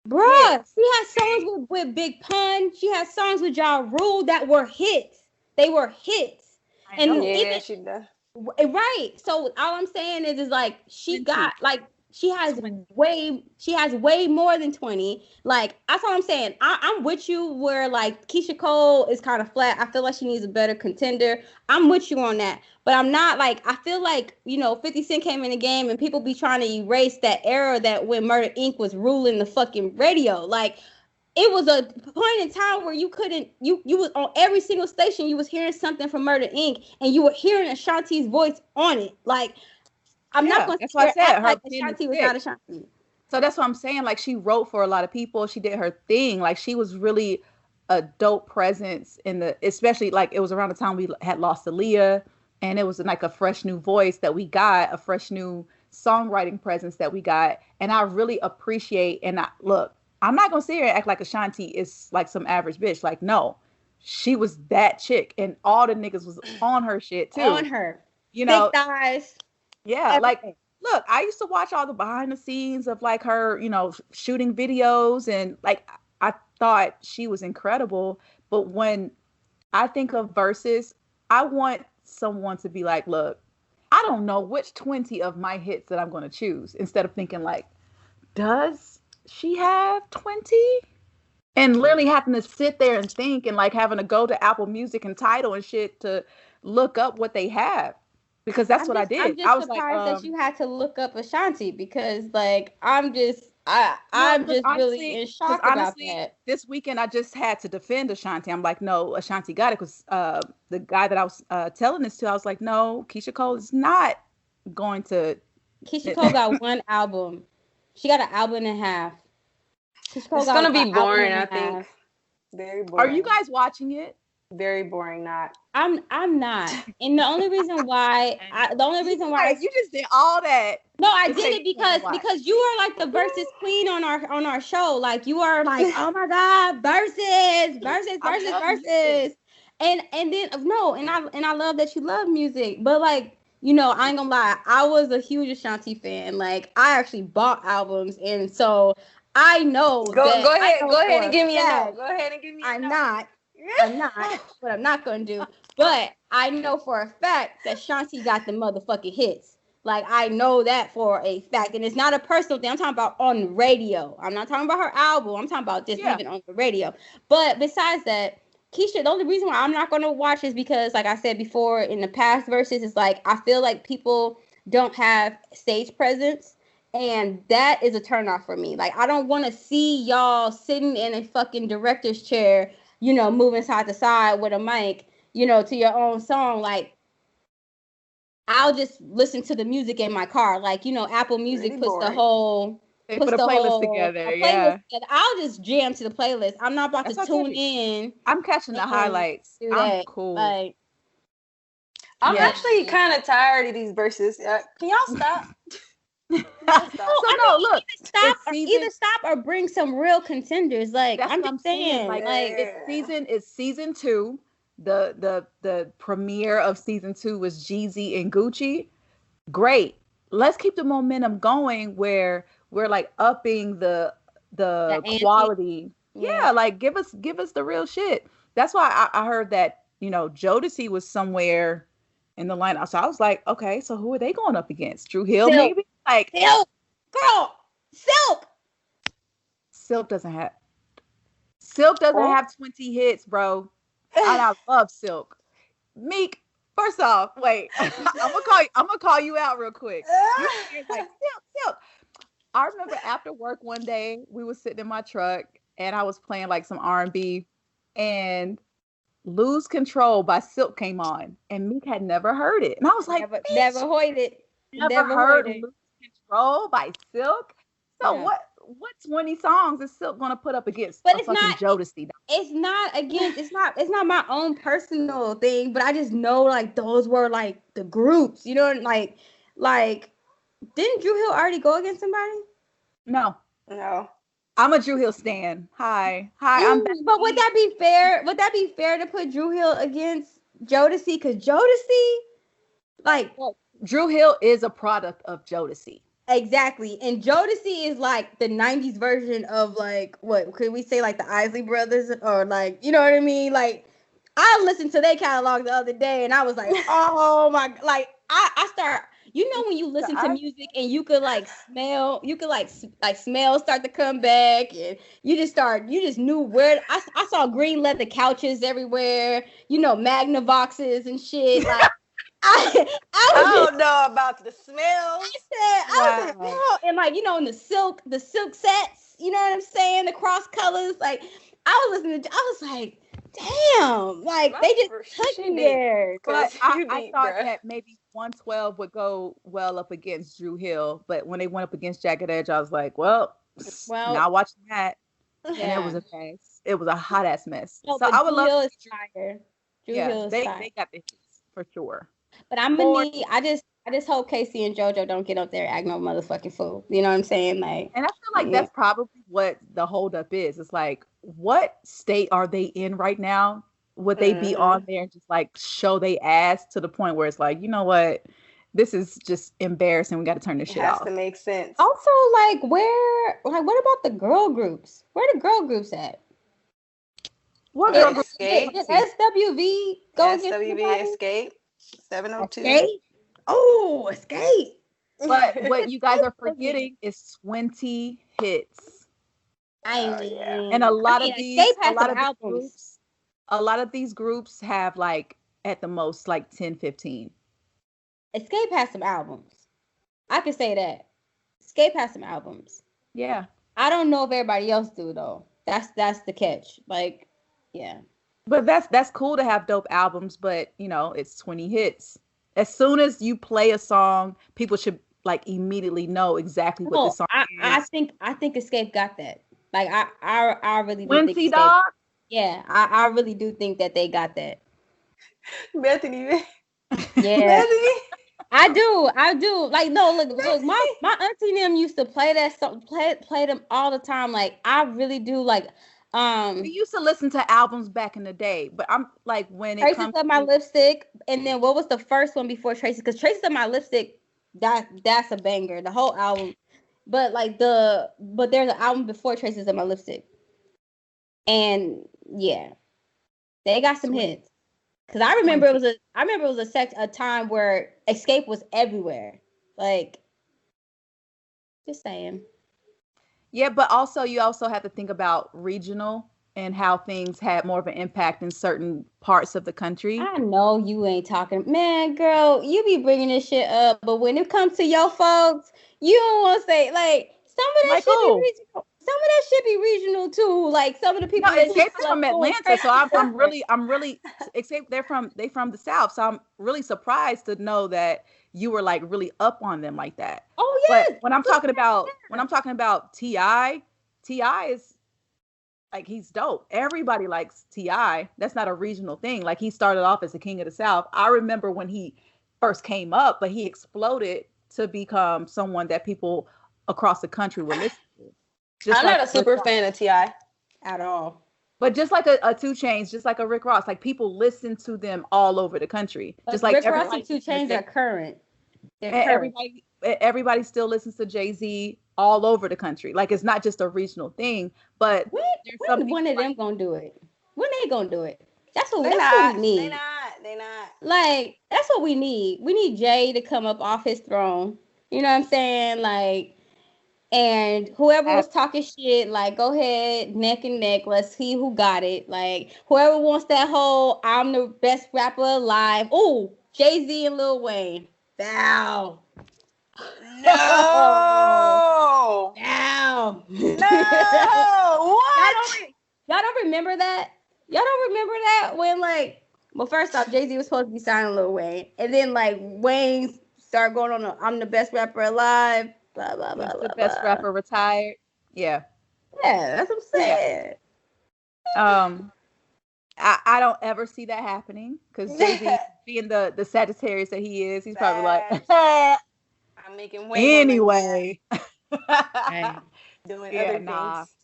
Bruh, she had songs with Big Pun. She had songs with Ja Rule that were hits. They were hits. I know. Yeah, she does. Right. So all I'm saying is like she got like she has way more than 20. Like that's all I'm saying. I'm with you where like Keisha Cole is kind of flat. I feel like she needs a better contender. I'm with you on that. But I'm not like, I feel like, 50 Cent came in the game and people be trying to erase that era that when Murder Inc. was ruling the fucking radio. Like it was a point in time where you couldn't, you was on every single station, you was hearing something from Murder Inc. and you were hearing Ashanti's voice on it. Like, I'm not going to say like Ashanti was not Ashanti. So that's what I'm saying. Like she wrote for a lot of people. She did her thing. Like she was really a dope presence especially like it was around the time we had lost Aaliyah, and it was like a fresh new voice that we got, a fresh new songwriting presence that we got. And I really appreciate, look, I'm not going to sit here and act like Ashanti is like some average bitch. Like, no, she was that chick and all the niggas was on her shit too. On her. Big thighs. Yeah. Everything. Like, look, I used to watch all the behind the scenes of like her, shooting videos, and like, I thought she was incredible. But when I think of verses, I want someone to be like, look, I don't know which 20 of my hits that I'm going to choose, instead of thinking like, does she have 20? And literally having to sit there and think, and like having to go to Apple Music and Tidal and shit to look up what they have, because that's what I did. I was surprised that you had to look up Ashanti, because like I'm just really in shock about that. This weekend I just had to defend Ashanti. I'm like, no, Ashanti got it, because the guy that I was telling this to, I was like, no, Keisha Cole is not going to. Keisha Cole got one album. She got an album and a half. It's gonna be boring, I think. Very boring. Are you guys watching it? Very boring. Not. I'm not. And the only reason why you just did all that. No, I did it because you are like the versus queen on our show. Like you are like, oh my God, versus. And then no, and I love that you love music, but like, I ain't gonna lie, I was a huge Ashanti fan. Like I actually bought albums, and so I know. Go ahead and give me a no. Go ahead and give me a no. I'm not, but I'm not gonna do. But I know for a fact that Shanti got the motherfucking hits. Like, I know that for a fact. And it's not a personal thing. I'm talking about on the radio. I'm not talking about her album. I'm talking about just even on the radio. But besides that, Keisha, the only reason why I'm not going to watch is because, like I said before, in the past verses, it's like I feel like people don't have stage presence. And that is a turnoff for me. Like, I don't want to see y'all sitting in a fucking director's chair, you know, moving side to side with a mic, you know, to your own song. Like, I'll just listen to the music in my car. Like, you know, Apple Music Pretty puts boring. the whole They put a playlist together. Yeah. I'll just jam to the playlist. I'm not about That's to okay. tune in. I'm catching the highlights. Do I'm that. cool. Like, I'm Yeah. actually kind of tired of these verses. Can y'all stop? So no, look, either stop or bring some real contenders. Like, that's I'm what just I'm saying. saying. Like, it's season 2. The premiere of season 2 was Jeezy and Gucci. Great. Let's keep the momentum going where we're like upping the quality. Yeah, like give us the real shit. That's why I heard that, you know, Jodeci was somewhere in the lineup. So I was like, okay, so who are they going up against? Drew Hill, Silk. maybe? Like Silk, girl, Silk doesn't have 20 hits, bro. And I love Silk. Meek, first off, wait. I'm gonna call you out real quick. You're like, Silk. I remember after work one day, we were sitting in my truck and I was playing like some R&B, and Lose Control by Silk came on, and Meek had never heard it. And I was like, never heard it. Never heard Lose Control by Silk? So what 20 songs is Silk gonna put up against a fucking Jodeci? It's not my own personal thing, but I just know like those were like the groups, you know, like didn't Drew Hill already go against somebody? No. I'm a Drew Hill stan. Hi. I'm Becky. But would that be fair? Would that be fair to put Drew Hill against Jodeci? Because Jodeci, like, Drew Hill is a product of Jodeci. Exactly. And Jodeci is like the 90s version of like, what could we say, like the Isley Brothers, or like, you know what I mean? Like, I listened to their catalog the other day and I was like, oh my, like I start, you know, when you listen to music and you could like smell, smell start to come back, and you just knew where, I saw green leather couches everywhere, you know, Magnavoxes and shit. Like, I don't know about the smell. I was like, oh, and like, you know, in the silk sets, you know what I'm saying? The cross colors. Like, I was listening to, I was like, damn, like they just took me there. But I thought that maybe 112 would go well up against Drew Hill, but when they went up against Jagged Edge, I was like, well, not watching that. Yeah. And it was a mess. It was a hot ass mess. No, so I would love to see Drew Hill is they got the hits for sure. But I'm gonna need, I just hope Casey and JoJo don't get up there and act no motherfucking fool. You know what I'm saying? Like, and I feel like that's probably what the holdup is. It's like, what state are they in right now? Would they be on there and just like show they ass to the point where it's like, you know what? This is just embarrassing. We got to turn this shit off. It has to make sense. Also, like, what about the girl groups? Where the girl groups at? What girl groups? Escape. Did SWV go against SWV Escape. 702. Escape? Oh, Escape. But what you guys are forgetting is 20 hits. And a lot of these groups have like at the most like 10, 15. Escape has some albums. I can say that. Escape has some albums. Yeah. I don't know if everybody else do though. That's the catch. Like, yeah. But that's cool to have dope albums, but you know, it's 20 hits. As soon as you play a song, people should like immediately know exactly what the song is. I think Escape got that. Like I really do think Escape. Yeah, I really do think that they got that. Bethany. Yeah. Bethany. I do. Like, no, look, my auntie and them used to play that song, play them all the time. Like, I really do. Like, we used to listen to albums back in the day, but I'm like, when it Traces comes of My Lipstick, and then what was the first one before Traces? Because Traces of My Lipstick, that's a banger, the whole album. But like but there's an album before Traces of My Lipstick, and yeah, they got some hits. Because I remember it was a time where Escape was everywhere. Like, just saying. Yeah, but also you also have to think about regional and how things had more of an impact in certain parts of the country. I know you ain't talking, man, girl. You be bringing this shit up, but when it comes to your folks, you don't want to say like some of that Like should be who? regional. Some of that should be regional too. Like some of the No, people that you Escape is select from going Atlanta, crazy. so I'm really Escape. They from the South, so I'm really surprised to know that you were like really up on them like that. Oh But yes, when I'm talking about Ti is like he's dope. Everybody likes Ti. That's not a regional thing. Like he started off as the king of the South. I remember when he first came up, but he exploded to become someone that people across the country were listening to. Just I'm like not a super fan of Ti. at all. but just like a 2 Chainz, just like a Rick Ross, like people listen to them all over the country. But Just like Rick Ross and everybody, 2 Chainz are current. They're and current. everybody still listens to Jay-Z all over the country. Like it's not just a regional thing, but there's some When people one of them like, gonna do it? When they gonna do it? That's what They we not. need. They not. Like that's what we need. We need Jay to come up off his throne. You know what I'm saying? Like, and whoever was talking shit, like, go ahead, neck and neck. Let's see who got it. Like, whoever wants that whole "I'm the best rapper alive." Ooh, Jay-Z and Lil Wayne. Bow. No. Bow. No. What? Y'all don't remember that? Y'all don't remember that when like, well, first off, Jay-Z was supposed to be signing Lil Wayne, and then like Wayne started going on I'm the best rapper alive, blah blah blah the blah best blah. rapper retired. Yeah. Yeah, that's what I'm saying. I don't ever see that happening because Jay-Z being the Sagittarius that he is, he's probably like, I'm making way anyway. Right. Doing Yeah, other nah. things.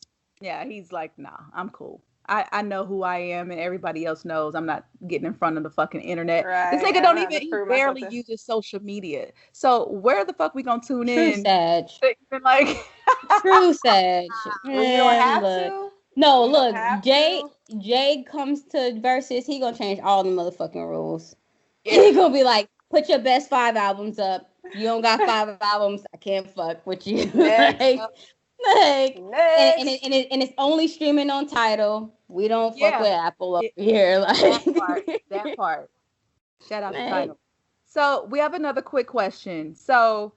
Yeah, he's like, nah, I'm cool. I know who I am and everybody else knows. I'm not getting in front of the fucking internet. Right. This nigga I don't have to even, he prove myself barely to- uses social media. So where the fuck we gonna tune True in? Sag. Even like, True Sag. Well, you don't have look. to. No, You don't look, have Jay to. Jay comes to versus, he gonna change all the motherfucking rules. yeah, He gonna be like, put your best 5 albums up. You don't got 5 albums, I can't fuck with you. Next. like, Next. and it's only streaming on Tidal. We don't fuck yeah, with Apple up it, here. Like that part. Shout out to like, Title. So we have another quick question. So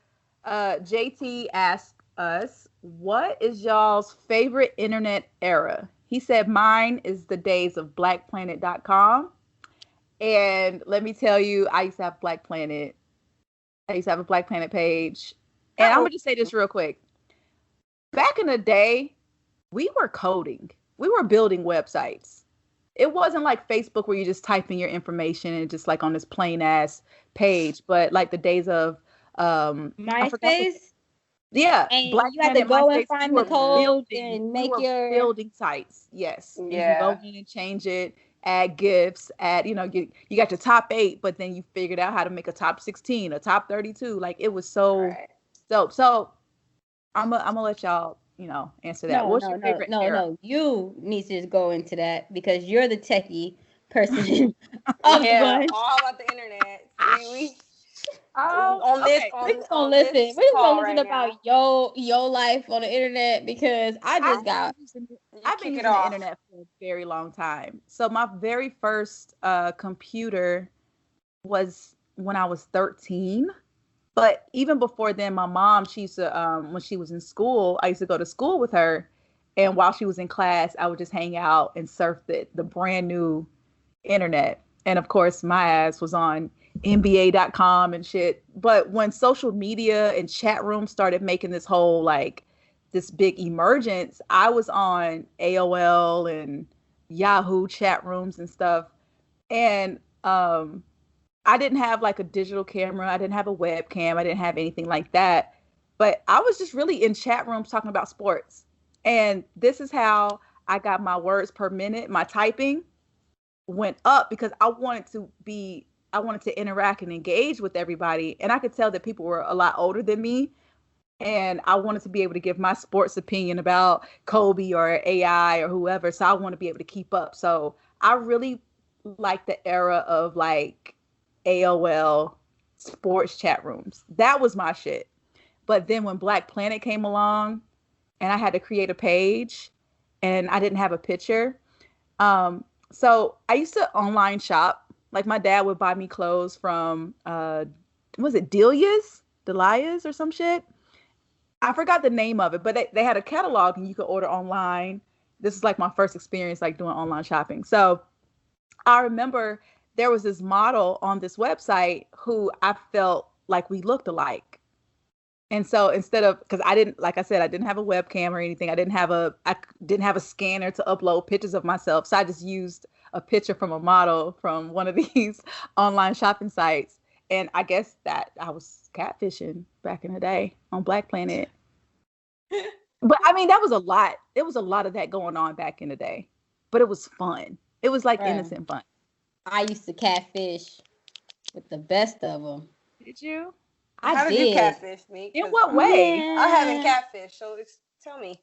JT asked us, what is y'all's favorite internet era? He said mine is the days of blackplanet.com. And let me tell you, I used to have Black Planet. I used to have a Black Planet page. And I'm gonna just say this real quick. Back in the day, we were coding. We were building websites. It wasn't like Facebook where you just type in your information and just like on this plain ass page, but like the days of I forgot MySpace. yeah, And Black you had to Planet, go and MySpace, find the code and we make were your building sites. Yes. And you Yeah. go in and change it, add gifts, add, you got your top 8, but then you figured out how to make a top 16, a top 32. Like it was so dope. So I'm gonna let y'all, answer that. What's your favorite era? no. You need to just go into that because you're the techie person of the Yeah, bunch. all about the internet. We Oh, on We're just gonna on listen. this We're just call gonna listen right about now. your life on the internet because I just got I've been using the internet for a very long time. So my very first computer was when I was 13. But even before then, my mom, she used to, when she was in school, I used to go to school with her. And while she was in class, I would just hang out and surf the brand new internet. And of course, my ass was on NBA.com and shit. But when social media and chat rooms started making this big emergence, I was on AOL and Yahoo chat rooms and stuff. And I didn't have like a digital camera. I didn't have a webcam. I didn't have anything like that. But I was just really in chat rooms talking about sports. And this is how I got my words per minute. My typing went up because I wanted to interact and engage with everybody. And I could tell that people were a lot older than me. And I wanted to be able to give my sports opinion about Kobe or AI or whoever. So I want to be able to keep up. So I really like the era of like AOL sports chat rooms. That was my shit. But then when Black Planet came along and I had to create a page and I didn't have a picture. So I used to online shop. Like my dad would buy me clothes from was it Delia's or some shit? I forgot the name of it, but they had a catalog and you could order online. This is like my first experience like doing online shopping. So I remember there was this model on this website who I felt like we looked alike. And so instead of, because I didn't, like I said, I didn't have a webcam or anything. I didn't have a scanner to upload pictures of myself. So I just used a picture from a model from one of these online shopping sites. And I guess that I was catfishing back in the day on Black Planet. But I mean, that was a lot. There was a lot of that going on back in the day, but it was fun. It was like innocent fun. I used to catfish with the best of them. Did you? How did you catfish me? In what way? I haven't catfished, so tell me.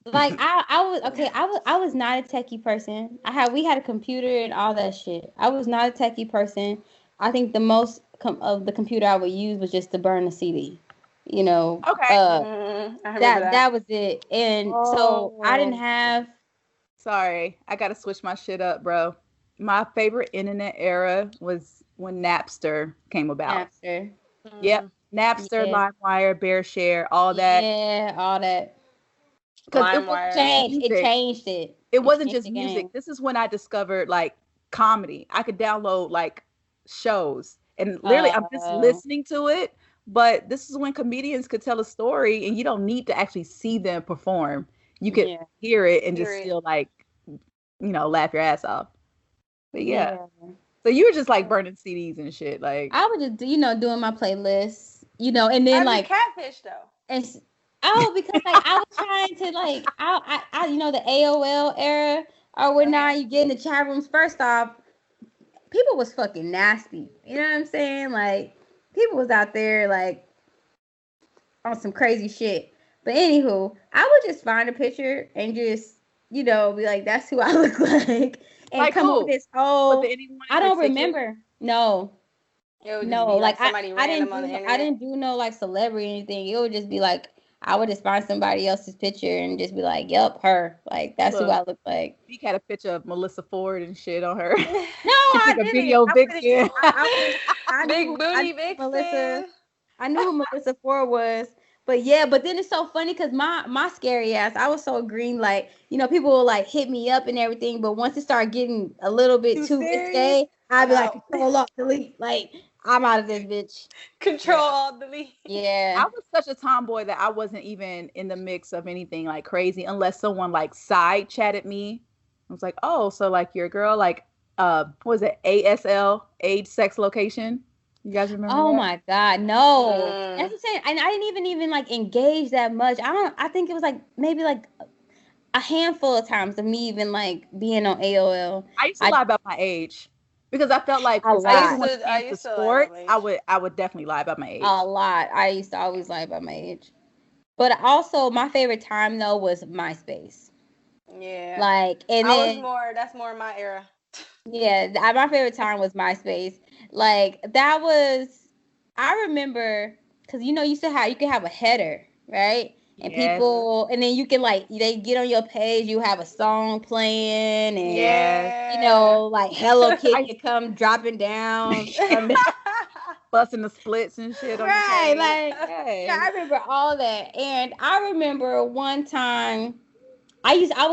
Like I was not a techie person. We had a computer and all that shit. I was not a techie person. I think the most of the computer I would use was just to burn the CD. You know. Okay. That was it. And so I didn't have. Sorry, I gotta switch my shit up, bro. My favorite internet era was when Napster came about. Napster. Yep. Napster, LimeWire, BearShare, all that. Yeah, all that. Because it changed it. It wasn't just music. This is when I discovered like comedy. I could download like shows and literally I'm just listening to it. But this is when comedians could tell a story and you don't need to actually see them perform. You could hear it and just feel like, laugh your ass off. But yeah. So you were just like burning CDs and shit. Like I was just, doing my playlists, and then like catfish though. And because like I was trying to like I the AOL era or whatnot. You get in the chat rooms. First off, people was fucking nasty. You know what I'm saying? Like people was out there like on some crazy shit. But anywho, I would just find a picture and just be like, that's who I look like. And like come up with this I don't remember. No. Like I didn't do no like celebrity or anything. It would just be like I would just find somebody else's picture and just be like, "Yup, her." Like that's who I look like. Meek had a picture of Melissa Ford and shit on her. No, I didn't. Video big fan. Big booty, big Melissa. I knew who Melissa Ford was. But then it's so funny because my scary ass, I was so green, like, people will like hit me up and everything, but once it started getting a little bit too risque, I'd be like, control alt delete, like I'm out of this bitch. Control alt delete. Yeah. I was such a tomboy that I wasn't even in the mix of anything like crazy unless someone like side chatted me. I was like, oh, so like your girl, like what was it, ASL, age sex location? You guys remember? Oh my God, no. That's insane. And I didn't even like engage that much. I think it was like maybe like a handful of times of me even like being on AOL. I used to lie about my age because I felt like I used to sports. I would definitely lie about my age. A lot. I used to always lie about my age. But also my favorite time though was MySpace. Yeah. Like that's more my era. Yeah, my favorite time was MySpace. Like that was, I remember, because you can have a header, right? And people, and then you can like, they get on your page, you have a song playing, and like Hello Kitty come dropping down, busting the splits and shit. Right, like I remember all that, and I remember one time. I used to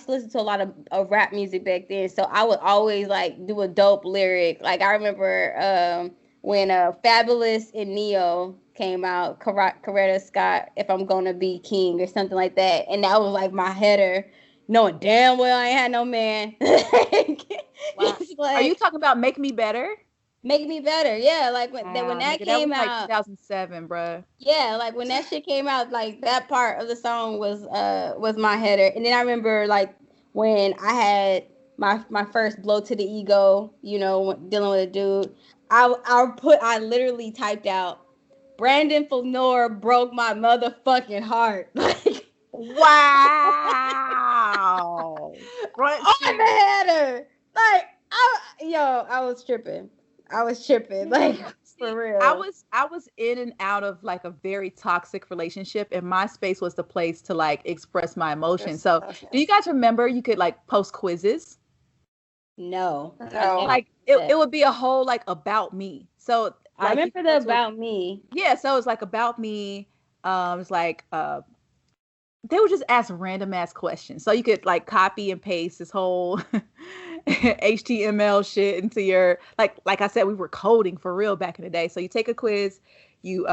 listen to a lot of rap music back then, so I would always like do a dope lyric. Like I remember when Fabulous and Neo came out, Coretta Scott, "If I'm Gonna Be King" or something like that, and that was like my header, knowing damn well I ain't had no man. Wow. Like, are you talking about "Make Me Better"? Make Me Better, yeah. Like when that came out, like 2007, bro. Yeah, like when that shit came out, like that part of the song was my header. And then I remember like when I had my first blow to the ego, dealing with a dude. I literally typed out, "Brandon Flanor broke my motherfucking heart." Like wow, on the header, like I was tripping. Like For real. I was in and out of like a very toxic relationship, and MySpace was the place to like express my emotions. So do you guys remember you could like post quizzes? No. Like it would be a whole like about me. So I like remember the about me. Yeah, so it's like about me. It's like they would just ask random ass questions. So you could like copy and paste this whole HTML shit into your like I said, we were coding for real back in the day. So you take a quiz, you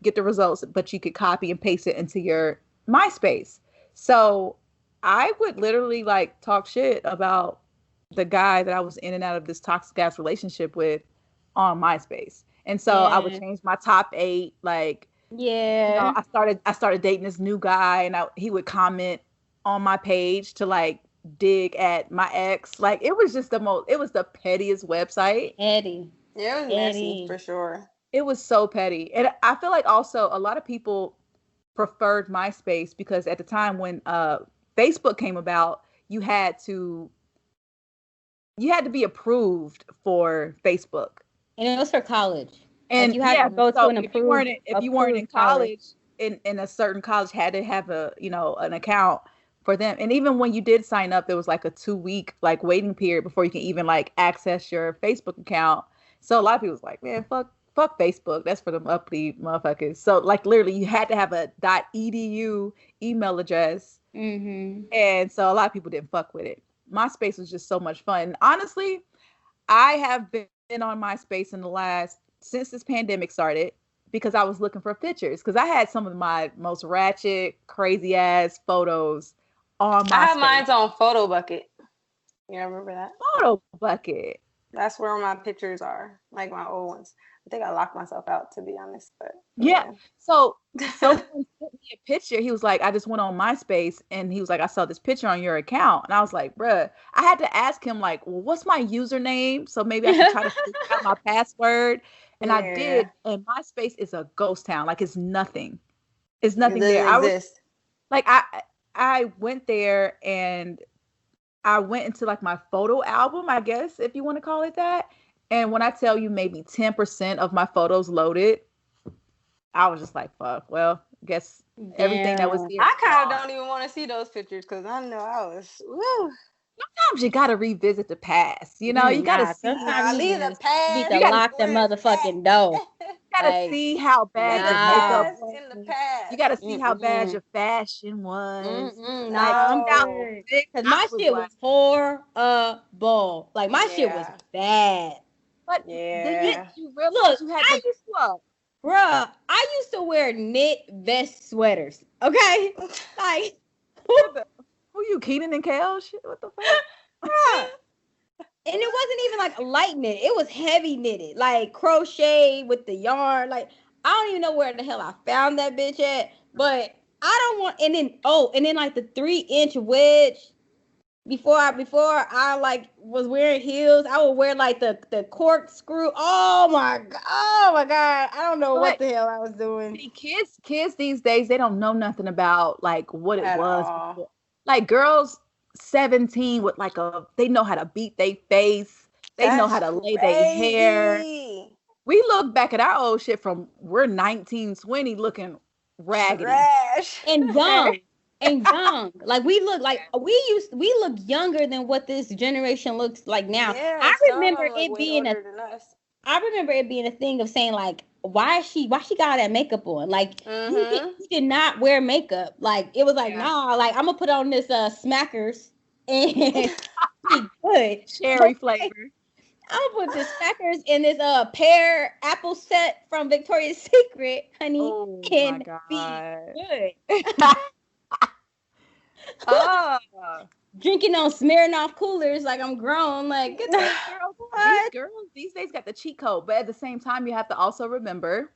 get the results, but you could copy and paste it into your MySpace. So I would literally like talk shit about the guy that I was in and out of this toxic ass relationship with on MySpace. And so I would change my top 8, like, yeah. I started dating this new guy, and he would comment on my page to like dig at my ex. Like it was just it was the pettiest website. Eddie. Yeah, it was messy for sure. It was so petty. And I feel like also a lot of people preferred MySpace because at the time when Facebook came about, you had to be approved for Facebook. And it was for college. And like you had to go to an approved, if you weren't in college, in a certain college had to have an account for them. And even when you did sign up, there was like a 2-week like waiting period before you can even like access your Facebook account. So a lot of people was like, man, fuck Facebook. That's for them uppity motherfuckers. So like literally you had to have a .edu email address. Mm-hmm. And so a lot of people didn't fuck with it. MySpace was just so much fun. And honestly, I have been on MySpace since this pandemic started because I was looking for pictures because I had some of my most ratchet, crazy ass photos on MySpace. I have mine on Photo Bucket. You remember that? Photo Bucket. That's where my pictures are, like my old ones. I think I locked myself out, to be honest. But yeah. So someone sent me a picture. He was like, I just went on MySpace, and he was like, I saw this picture on your account, and I was like, bruh. I had to ask him like, well, what's my username? So maybe I can try to figure out my password. And I did. And MySpace is a ghost town. Like it's nothing. It's nothing there. I went there and I went into like my photo album, I guess, if you want to call it that. And when I tell you maybe 10% of my photos loaded, I was just like, fuck, well, I guess everything that was here. I kind of don't even want to see those pictures because I know I was, woo. Sometimes you got to revisit the past. You know, you got to see. Leave the past. You need to lock the motherfucking door. You got to see how bad your makeup was. In the past. You got to see how bad your fashion was. Because my shit was horrible. Like my shit was bad. But then you realize you had to look. Bruh, I used to wear knit vest sweaters. Okay? Like who you, Keenan and Kel? Shit, what the fuck? Bruh. And it wasn't even like light knit. It was heavy knitted. Like crochet with the yarn. Like I don't even know where the hell I found that bitch at. But I don't want and then like the 3-inch wedge. Before I like was wearing heels, I would wear like the corkscrew. Oh my god! I don't know what the hell I was doing. Kids these days, they don't know nothing about like what it was before. Like girls 17 with like they know how to beat their face. They know how to lay their hair. We look back at our old shit from we're 19, 20 looking raggedy and young. And young, like we look younger than what this generation looks like now. Yeah, I remember it being a thing of saying like, why she got all that makeup on? Like he did not wear makeup. Like it was like, nah, like I'm gonna put on this Smackers and be good cherry flavor. I'm gonna put the Smackers in this pear apple set from Victoria's Secret, honey, and be good. Drinking on Smirnoff coolers like I'm grown. Like girls these days got the cheat code, but at the same time, you have to also remember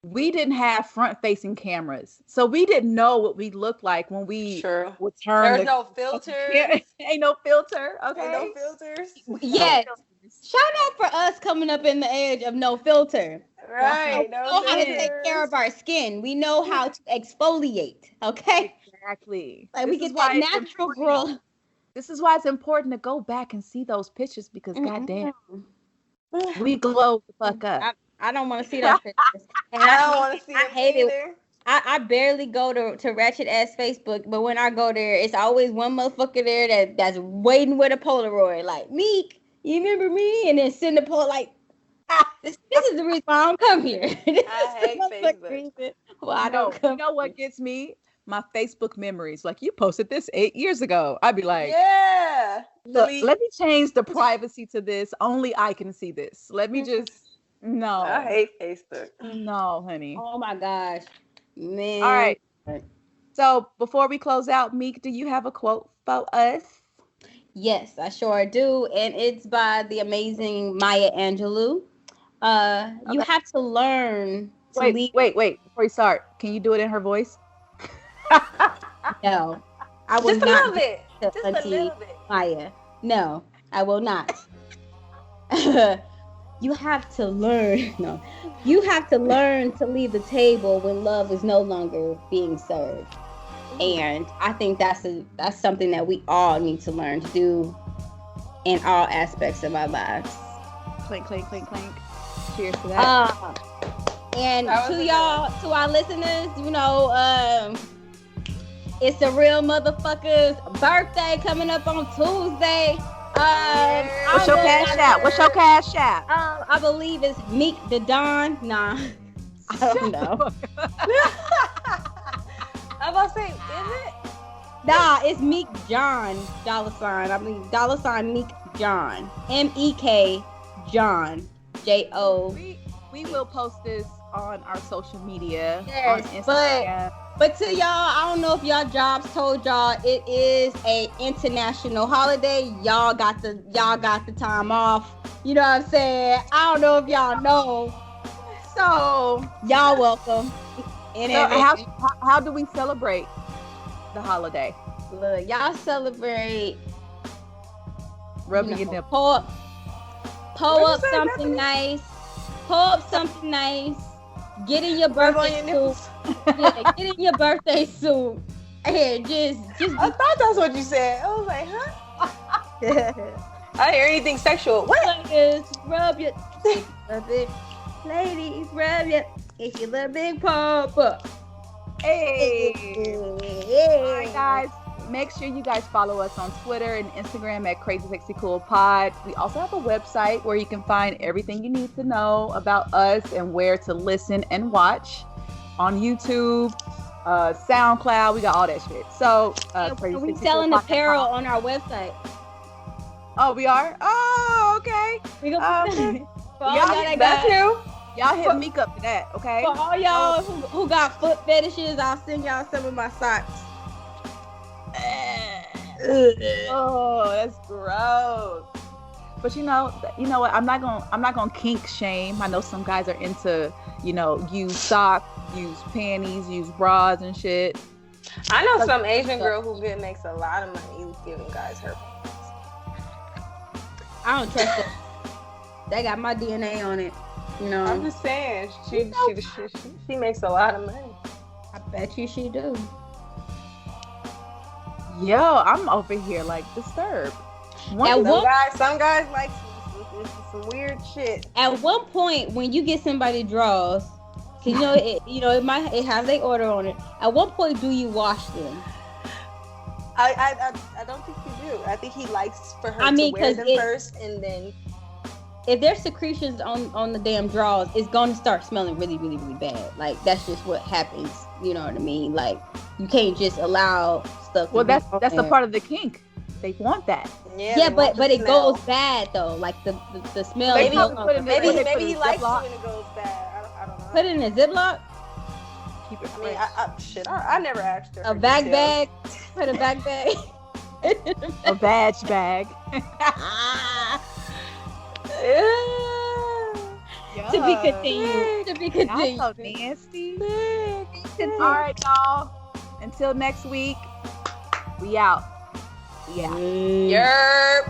we didn't have front-facing cameras, so we didn't know what we looked like when we would turn. There's no filter. Ain't no filter. Okay, ain't no filters. Yes. Shout out for us coming up in the age of no filter. Right. We know how to take care of our skin. We know how to exfoliate. Okay. Exactly. Like we get that natural growth. This is why it's important to go back and see those pictures because goddamn, we glow the fuck up. I don't want to see those pictures. And I don't want to see I it hate either. it. I barely go to ratchet ass Facebook, but when I go there, it's always one motherfucker there that's waiting with a Polaroid, like Meek, you remember me? And then send the Polaroid like, this is the reason why I don't come here. I hate Facebook. Reason why I don't come. You know what gets me? My Facebook memories. Like, you posted this 8 years ago. I'd be like, yeah. Look, let me change the privacy to this. Only I can see this. Let me just no. I hate Facebook. No, honey. Oh my gosh. Man. All right. So before we close out, Meek, do you have a quote for us? Yes, I sure do. And it's by the amazing Maya Angelou. You have to learn to wait. Before you start, can you do it in her voice? No. I will Just a not. little bit. Just a little bit. Maya. No, I will not. You have to learn. No. You have to learn to leave the table when love is no longer being served. And I think that's something that we all need to learn to do in all aspects of our lives. Clink, clink, clink, clink. Cheers to that. And to y'all, to our listeners, it's a real motherfucker's birthday coming up on Tuesday. What's your cash out? What's your cash out? I believe it's Meek the Don. Nah, I don't know. I was about to say, is it? Nah, it's Meek John $sign. I mean $sign Meek John. MEK John JO. We will post this on our social media. Yes, on Instagram. But to y'all, I don't know if y'all jobs told y'all it is a international holiday. Y'all got the time off. You know what I'm saying? I don't know if y'all know. So y'all welcome. How do we celebrate the holiday? Look, y'all celebrate. Rubbing your nipple. Pull up something nice. Pull up something nice. Get in your birthday suit. Yeah, get in your birthday suit. And just. I thought that's what you said. I was like, huh? I didn't hear anything sexual. What? Rub your. Ladies, rub your. It's your little big papa. Hey. All right, guys. Make sure you guys follow us on Twitter and Instagram at CrazySexyCool Pod. We also have a website where you can find everything you need to know about us and where to listen and watch on YouTube, SoundCloud. We got all that shit. So, we selling apparel on our website. Oh, we are? Oh, okay. We gonna that's new. Y'all hit Meek up to that, okay? For all y'all who got foot fetishes, I'll send y'all some of my socks. Oh, that's gross. But you know what? I'm not gonna kink shame. I know some guys are into, use socks, use panties, use bras and shit. I know some Asian girl who makes a lot of money giving guys her panties. I don't trust it. They got my DNA on it. I'm just saying, she makes a lot of money. I bet you she do. Yo, I'm over here like disturbed. Some guys like some weird shit. At one point, when you get somebody draws, it has their order on it. At one point, do you wash them? I don't think you do. I think he likes for her to wear them first, and then if there's secretions on the damn drawers, it's gonna start smelling really, really, really bad. Like, that's just what happens. You know what I mean? Like, you can't just allow stuff. Well, that's the part of the kink. They want that. Yeah, but it goes bad though. Like the smell. Maybe he likes it when it goes bad. I don't know. Put it in a Ziploc. Keep it fresh. I never asked her. A bag. Put a bag. A badge bag. To be continued. Y'all so nasty. All right, y'all. Until next week, we out. Yerp.